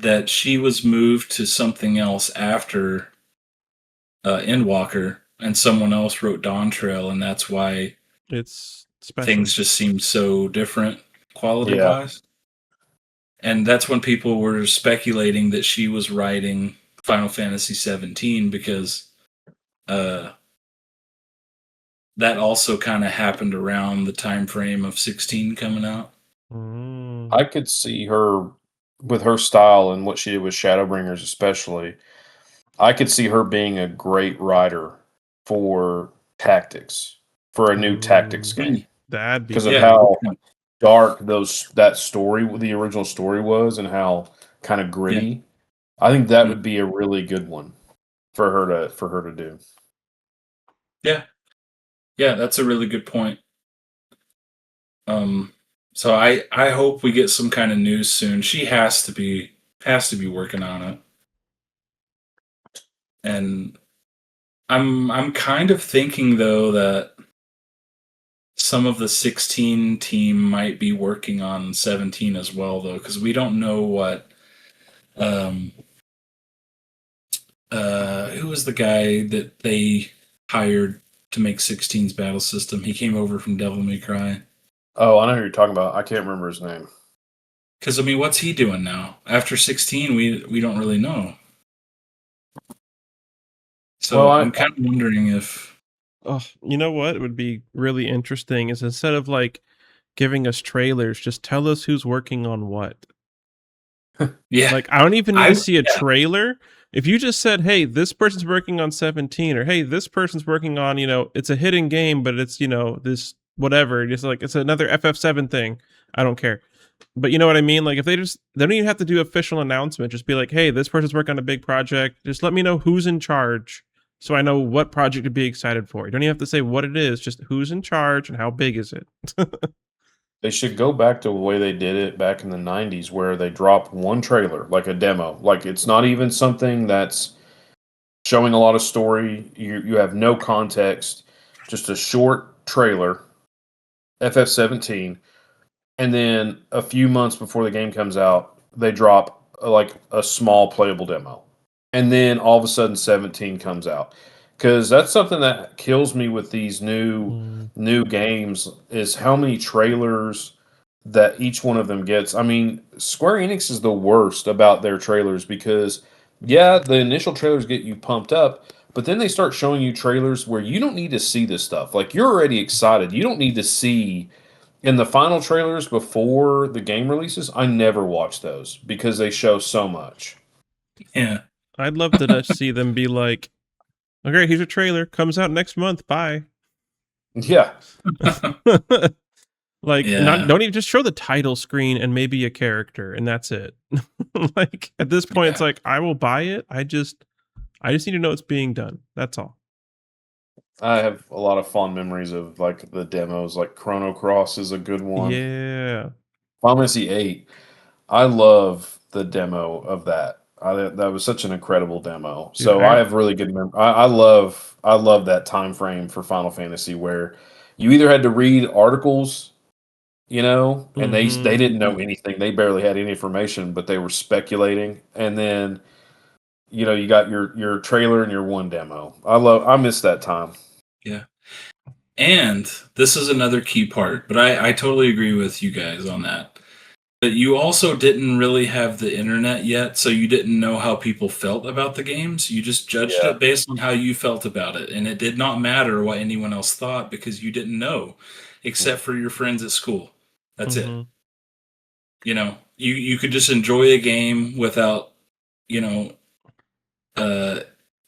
that she was moved to something else after Endwalker, and someone else wrote Dawn Trail, and that's why it's special. Things just seemed so different quality Yeah. wise. And that's when people were speculating that she was writing Final Fantasy 17 because that also kind of happened around the time frame of 16 coming out. I could see her with her style and what she did with Shadowbringers, especially. I could see her being a great writer for tactics, for a new tactics game, That'd be because of how dark that story, the original story was, and how kind of gritty. Yeah. I think that would be a really good one for her to do. Yeah, yeah, that's a really good point. So I hope we get some kind of news soon. She has to be working on it, and I'm kind of thinking though that some of the 16 team might be working on 17 as well though, because we don't know what who was the guy that they hired to make 16's battle system. He came over from Devil May Cry. Oh, I know who you're talking about. I can't remember his name. Because I mean, what's he doing now? After 16, we don't really know. So Well, I'm kind of wondering if. Oh, you know what would be really interesting is instead of like giving us trailers, just tell us who's working on what. Yeah. Like I don't even need to see a trailer. If you just said, "Hey, this person's working on 17," or "Hey, this person's working on, it's a hidden game, but it's, this whatever, just like it's another FF7 thing." I don't care. But you know what I mean? Like if they don't even have to do official announcement, just be like, "Hey, this person's working on a big project. Just let me know who's in charge so I know what project to be excited for." You don't even have to say what it is, just who's in charge and how big is it. They should go back to the way they did it back in the 90s where they drop one trailer, like a demo. Like it's not even something that's showing a lot of story. You have no context, just a short trailer, FF17, and then a few months before the game comes out, they drop like a small playable demo. And then all of a sudden 17 comes out. Cuz that's something that kills me with these new games is how many trailers that each one of them gets. I mean, Square Enix is the worst about their trailers because yeah, the initial trailers get you pumped up, but then they start showing you trailers where you don't need to see this stuff. Like you're already excited. You don't need to see in the final trailers before the game releases. I never watch those because they show so much. Yeah. I'd love to see them be like, "Okay, here's a trailer. Comes out next month. Bye." Yeah. Like, don't even just show the title screen and maybe a character, and that's it. Like at this point, it's like I will buy it. I just need to know it's being done. That's all. I have a lot of fond memories of like the demos. Like Chrono Cross is a good one. Yeah. Final Fantasy VIII. I love the demo of that. That was such an incredible demo. Dude, So I have really good memory. I love that time frame for Final Fantasy where you either had to read articles, and they didn't know anything. They barely had any information, but they were speculating. And then, you got your trailer and your one demo. I miss that time. Yeah. And this is another key part, but I totally agree with you guys on that. But you also didn't really have the internet yet, so you didn't know how people felt about the games. You just judged it based on how you felt about it. And it did not matter what anyone else thought because you didn't know, except for your friends at school. That's it. You could just enjoy a game without,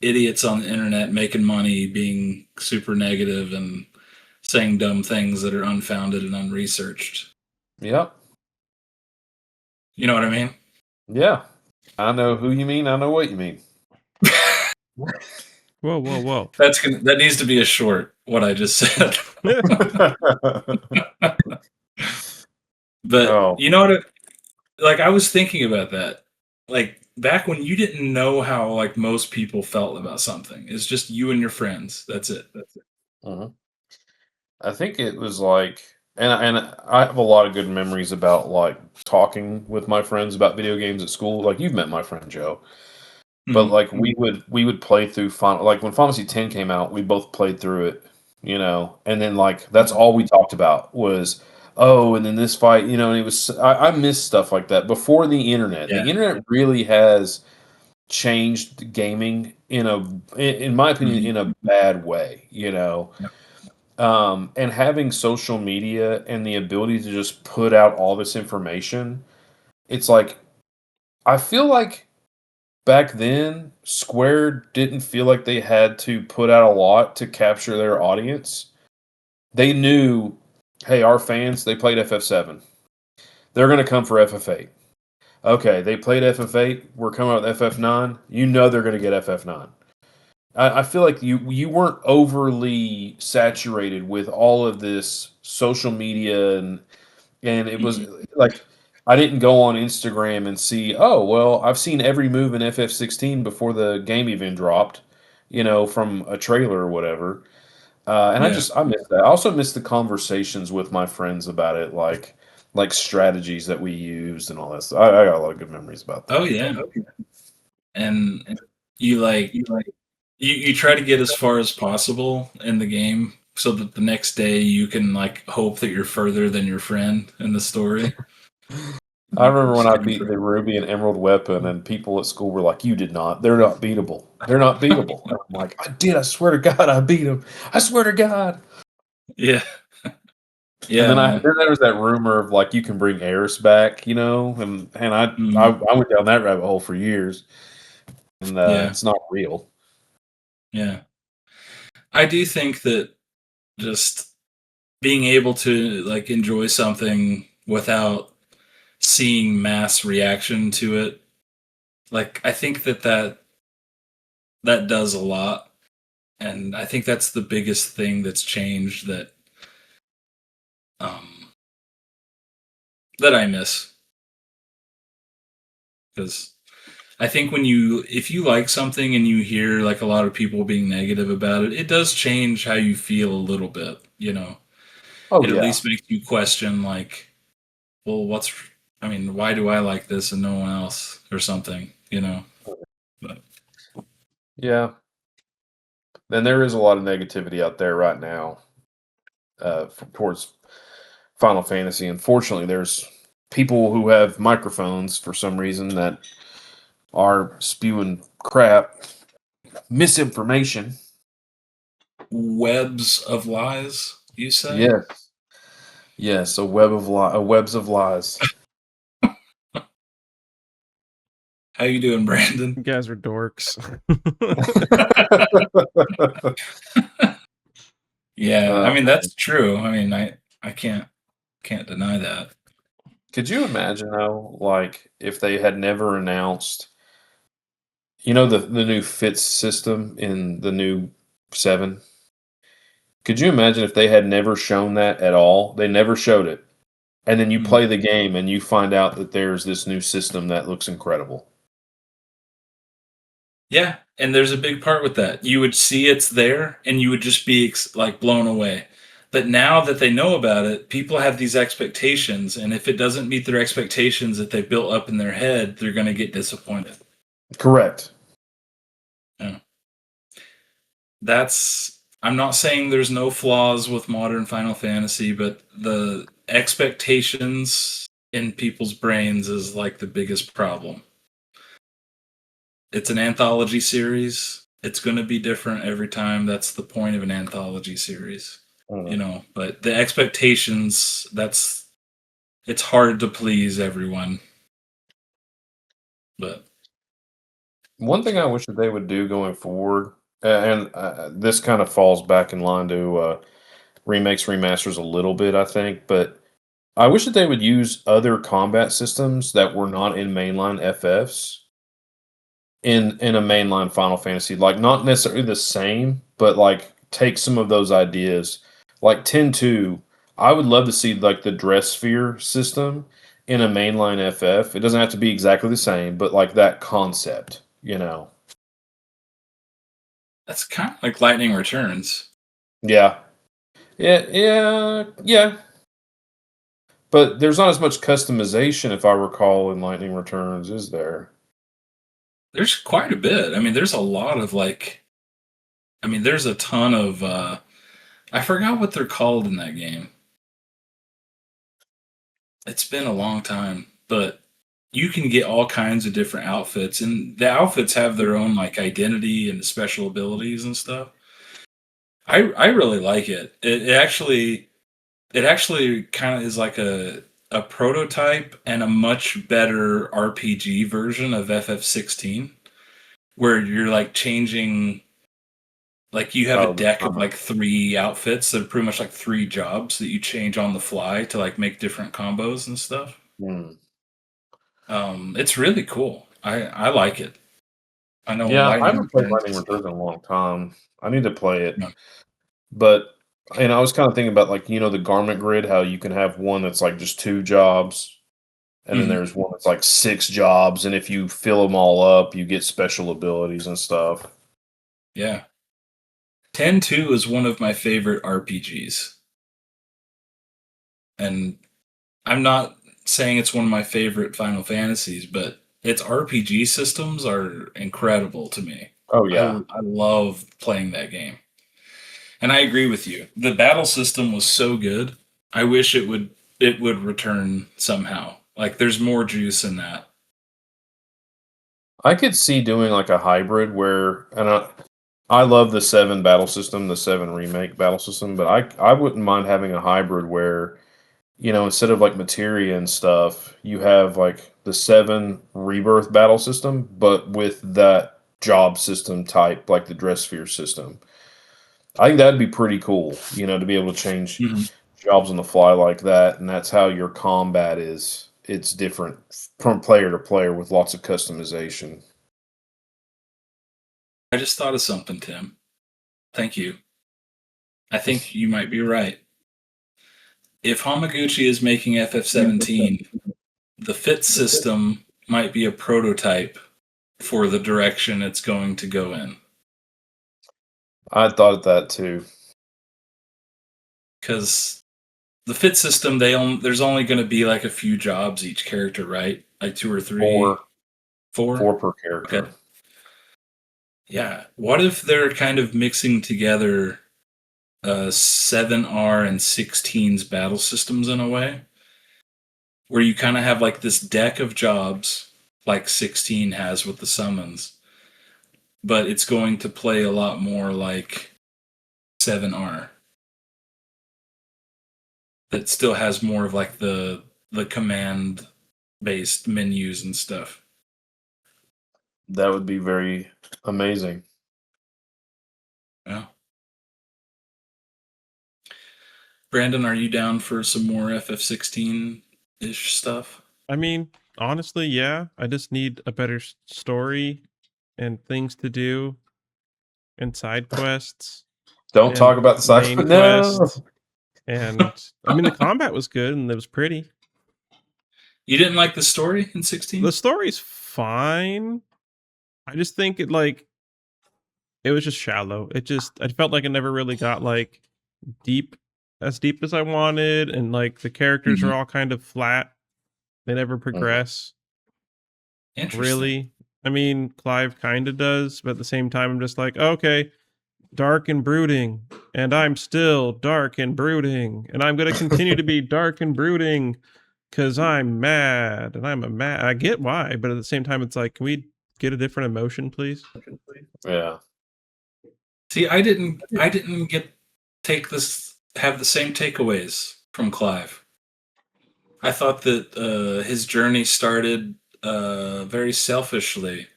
idiots on the internet making money, being super negative and saying dumb things that are unfounded and unresearched. Yep. You know what I mean? Yeah. I know who you mean. I know what you mean. Whoa. That needs to be a short. What I just said. But you know what? Like I was thinking about that. Like back when you didn't know how like most people felt about something. It's just you and your friends. That's it. Mhm. I think it was like, and I have a lot of good memories about like talking with my friends about video games at school. Like you've met my friend Joe, but Mhm. like we would play through Final, like when Final Fantasy X came out, we both played through it, and then like that's all we talked about was, oh, and then this fight, and it was I miss stuff like that before the internet. Yeah. The internet really has changed gaming in my opinion, Mhm. in a bad way, Yeah. and having social media and the ability to just put out all this information, it's like I feel like back then Square didn't feel like they had to put out a lot to capture their audience. They knew, hey, our fans, they played FF7. They're going to come for FF8. Okay, they played FF8. We're coming out with FF9. You know they're going to get FF9. I feel like you weren't overly saturated with all of this social media, and it was Mhm. like I didn't go on Instagram and see, oh well, I've seen every move in FF16 before the game even dropped, from a trailer or whatever. And Yeah. I miss that. I also miss the conversations with my friends about it, like strategies that we used and all that stuff. I got a lot of good memories about Oh that. yeah. And you like you try to get as far as possible in the game so that the next day you can like hope that you're further than your friend in the story. I remember when I beat the Ruby and Emerald weapon, and people at school were like, "You did not. They're not beatable. They're not beatable." And I'm like, "I did. I swear to God, I beat them. I swear to God." Yeah. And Yeah, then man. then there was that rumor of like you can bring Eris back, and Mhm. I went down that rabbit hole for years, and Yeah. it's not real. Yeah. I do think that just being able to like enjoy something without seeing mass reaction to it, like I think that does a lot. And I think that's the biggest thing that's changed um that I miss. Because I think if you like something and you hear like a lot of people being negative about it, it does change how you feel a little bit. Oh It at yeah, least makes you question like, well, I mean, why do I like this and no one else or something? But yeah. And there is a lot of negativity out there right now, towards Final Fantasy. Unfortunately, there's people who have microphones for some reason that are spewing crap, misinformation. webs of lies, you say? Yes, yes, a webs of lies. How you doing, Brandon? You guys are dorks. Yeah, I Uh, mean that's true. I mean, I can't deny that. could you imagine though, like if they had never announced, the new fits system in the new 7? Could you imagine if they had never shown that at all? They never showed it. And then you Mm. play the game and you find out that there's this new system that looks incredible. Yeah, and there's a big part with that. You would see it's there, and you would just be like blown away. But now that they know about it, people have these expectations, and if it doesn't meet their expectations that they built up in their head, they're going to get disappointed. Correct. Yeah. I'm not saying there's no flaws with modern Final Fantasy, but the expectations in people's brains is like the biggest problem. It's an anthology series. It's going to be different every time. That's the point of an anthology series, Mm. But the expectations, it's hard to please everyone. But One thing I wish that they would do going forward, and this kind of falls back in line to remakes, remasters a little bit, I think, but I wish that they would use other combat systems that were not in mainline FFs in a mainline Final Fantasy. Like not necessarily the same, but like take some of those ideas. Like 10-2, I would love to see like the dress sphere system in a mainline FF. It doesn't have to be exactly the same, but like that concept, you know. That's kind of like Lightning Returns. Yeah. Yeah. But there's not as much customization, if I recall, in Lightning Returns, is there? There's quite a bit. I mean, there's a lot of there's a ton of I forgot what they're called in that game. It's been a long time, but you can get all kinds of different outfits, and the outfits have their own like identity and special abilities and stuff. I really like it. It actually kind of is like a prototype and a much better RPG version of FF16, where you're like changing, like you have a Oh, deck of like 3 outfits that are pretty much like 3 jobs that you change on the fly to like make different combos and stuff. hmm. It's really cool. I like it. I know Yeah, I Lightning haven't played Returns Lightning is Returns in a long time. I need to play it. no. But and I was kind of thinking about like, the garment grid, how you can have one that's like just 2 jobs, and then Mhm. there's one that's like 6 jobs, and if you fill them all up, you get special abilities and stuff. Yeah. 10-2 is one of my favorite RPGs. And I'm not saying it's one of my favorite Final Fantasies, but its RPG systems are incredible to me. Oh I, yeah. I love playing that game. And I agree with you. The battle system was so good. I wish it would return somehow. Like there's more juice in that. I could see doing like a hybrid where, and I love the 7 battle system, the 7 remake battle system, but I wouldn't mind having a hybrid where, instead of like materia and stuff, you have like the 7 rebirth battle system, but with that job system type, like the dress sphere system. I think that'd be pretty cool, to be able to change Mhm. jobs on the fly like that, and that's how your combat is. It's different from player to player with lots of customization. I just thought of something, Tim. Thank you. I think you might be right. If Hamaguchi is making FF17, the fit system might be a prototype for the direction it's going to go in. I thought of that too. Because the fit system, there's only going to be like a few jobs each character, right? Like 2 or 3, 4, 4. 4 per character. Okay. Yeah. What if they're kind of mixing together 7R and 16's battle systems in a way, where you kind of have like this deck of jobs, like 16 has with the summons, but it's going to play a lot more like 7R. That still has more of like the command based menus and stuff. That would be very amazing. Yeah. Brandon, are you down for some more FF16 ish stuff? I mean, honestly, yeah. I just need a better story and things to do and side quests Don't talk and about the side. main No. quest. And I mean, the combat was good and it was pretty. You didn't like the story in 16? The story's fine. I just think it was just shallow. I felt like it never really got like deep deep as I wanted, and like the characters are Mhm. all kind of flat. They never Mhm. progress. Interesting. Really. I mean, Clive kind of does, but at the same time I'm just like, okay, dark and brooding, and I'm still dark and brooding, and I'm going to continue to be dark and brooding cuz I'm mad, and I get why, but at the same time it's like, can we get a different emotion, please? Yeah. See, I didn't have the same takeaways from Clive. I thought that his journey started very selfishly,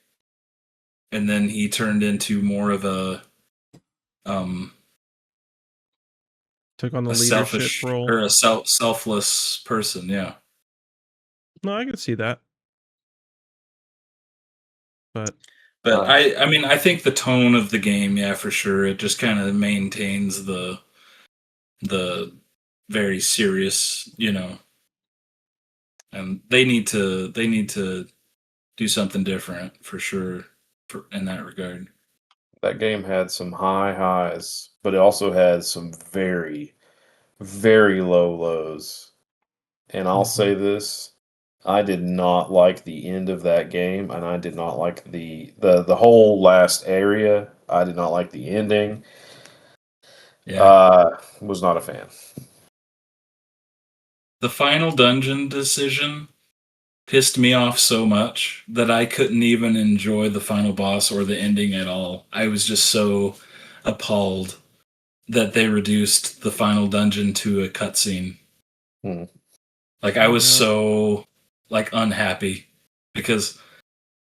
and then he turned into more of um, Took on the a leadership selfish role. or a selfless person. Yeah. No, I could see that. But But I mean, I think the tone of the game, yeah, for sure, it just kind of maintains the very serious, and they need to do something different for sure in that regard. That game had some high highs, but it also had some very, very low lows. And I'll say this, I did not like the end of that game, and I did not like the whole last area. I did not like the ending. Yeah. Was not a fan. The final dungeon decision pissed me off so much that I couldn't even enjoy the final boss or the ending at all. I was just so appalled that they reduced the final dungeon to a cutscene. Like I was so unhappy because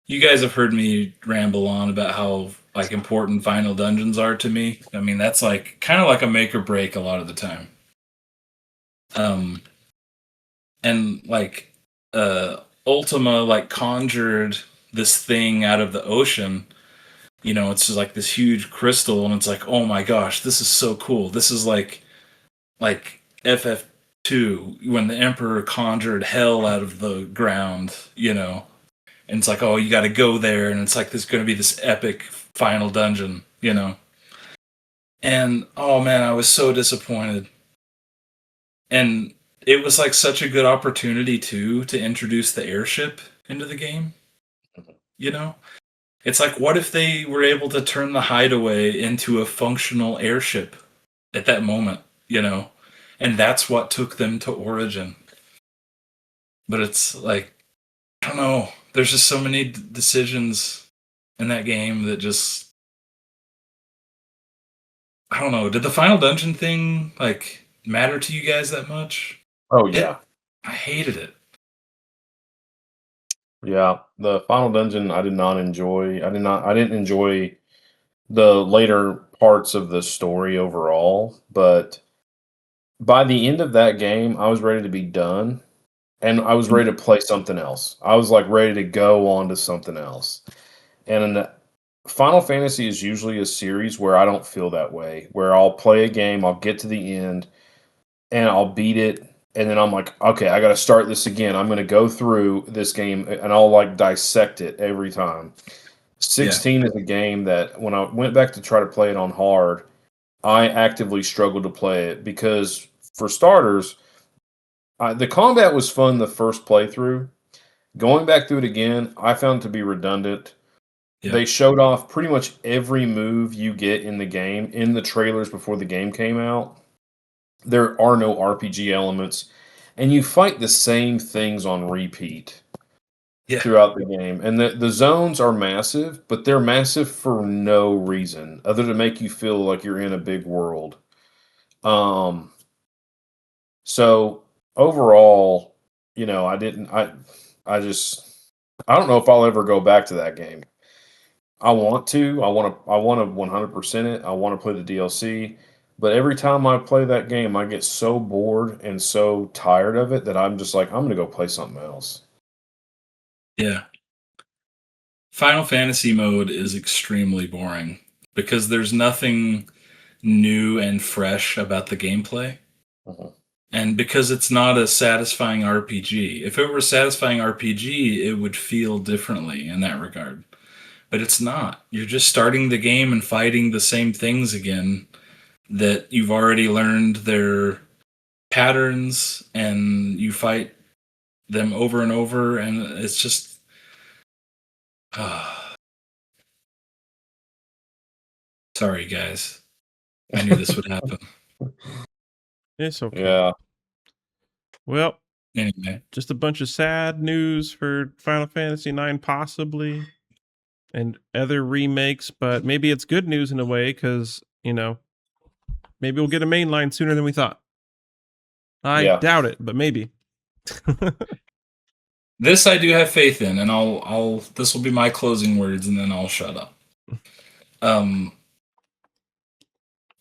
you guys have heard me ramble on about how important final dungeons are to me. I mean, that's kind of like a make or break a lot of the time. And Ultima conjured this thing out of the ocean. It's just this huge crystal, and it's oh my gosh, this is so cool. This is like FF2 when the Emperor conjured hell out of the ground, and it's oh, you got to go there, and it's there's going to be this epic final dungeon, and oh man, I was so disappointed. And it was such a good opportunity too to introduce the airship into the game. It's what if they were able to turn the hideaway into a functional airship at that moment, and that's what took them to Origin. But it's I don't know, there's just so many decisions in that game that just, I don't know. Did the final dungeon thing matter to you guys that much? Oh yeah, I hated it. Yeah, the final dungeon I did not enjoy. I didn't enjoy the later parts of the story overall, but by the end of that game, I was ready to be done, and I was ready to play something else. I was ready to go on to something else. And Final Fantasy is usually a series where I don't feel that way, where I'll play a game, I'll get to the end, and I'll beat it, and then I'm okay, I got to start this again. I'm going to go through this game, and I'll dissect it every time. 16 is a game that when I went back to try to play it on hard, I actively struggled to play it because, for starters, the combat was fun the first playthrough. Going back through it again, I found it to be redundant. Yeah. They showed off pretty much every move you get in the game in the trailers before the game came out. There are no RPG elements, and you fight the same things on repeat throughout the game. And the zones are massive, but they're massive for no reason other than make you feel like you're in a big world. So overall, I don't know if I'll ever go back to that game. I want to 100% it. I want to play the DLC. But every time I play that game, I get so bored and so tired of it that I'm just I'm going to go play something else. Yeah. Final Fantasy mode is extremely boring because there's nothing new and fresh about the gameplay. And because it's not a satisfying RPG. If it were a satisfying RPG, it would feel differently in that regard. But it's not. You're just starting the game and fighting the same things again that you've already learned their patterns, and you fight them over and over, and it's just sorry guys, I knew this would happen. It's okay. Yeah. Well, anyway, just a bunch of sad news for Final Fantasy IX possibly, and other remakes, but maybe it's good news in a way because maybe we'll get a mainline sooner than we thought. I doubt it, but maybe. This I do have faith in, and I'll this will be my closing words, and then I'll shut up.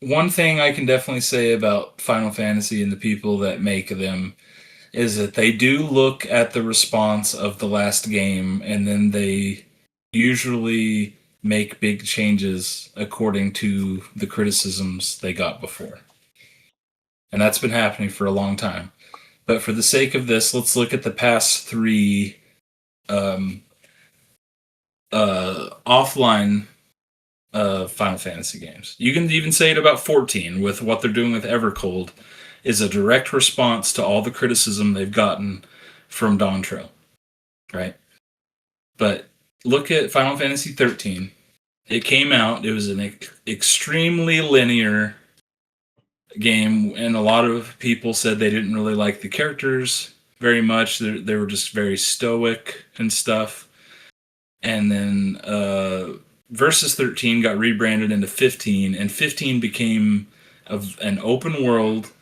One thing I can definitely say about Final Fantasy and the people that make them is that they do look at the response of the last game, and then they usually make big changes according to the criticisms they got before. And that's been happening for a long time. But for the sake of this, let's look at the past 3 offline Final Fantasy games. You can even say it about 14 with what they're doing with Evercold is a direct response to all the criticism they've gotten from Dawn Trail, right? But look at Final Fantasy 13. It came out. It was an extremely linear game, and a lot of people said they didn't really like the characters very much. They were just very stoic and stuff. And then Versus 13 got rebranded into 15, and 15 became an open world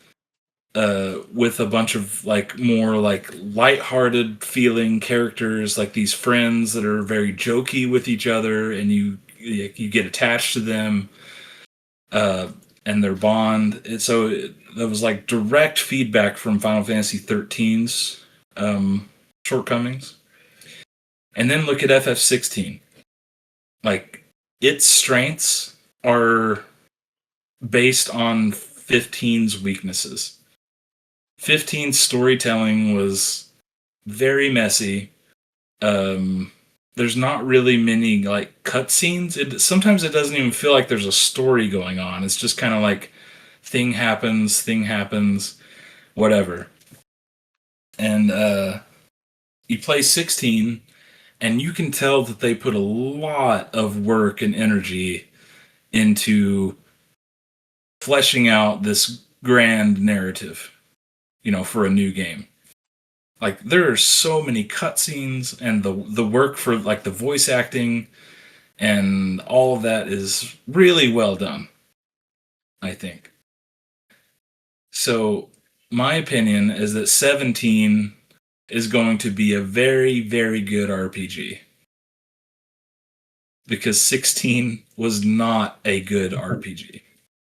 with a bunch of like more like lighthearted feeling characters, like these friends that are very jokey with each other, and you get attached to them and their bond. And so that was like direct feedback from Final Fantasy 13's shortcomings. And then look at FF16. Like, its strengths are based on 15's weaknesses. 15's storytelling was very messy. There's not really many like cutscenes. Sometimes it doesn't even feel like there's a story going on. It's just kind of like thing happens, whatever. And you play 16, and you can tell that they put a lot of work and energy into fleshing out this grand narrative, for a new game. Like, there are so many cutscenes, and the work for like the voice acting and all of that is really well done, I think. So my opinion is that 17 is going to be a very, very good RPG. Because 16 was not a good RPG.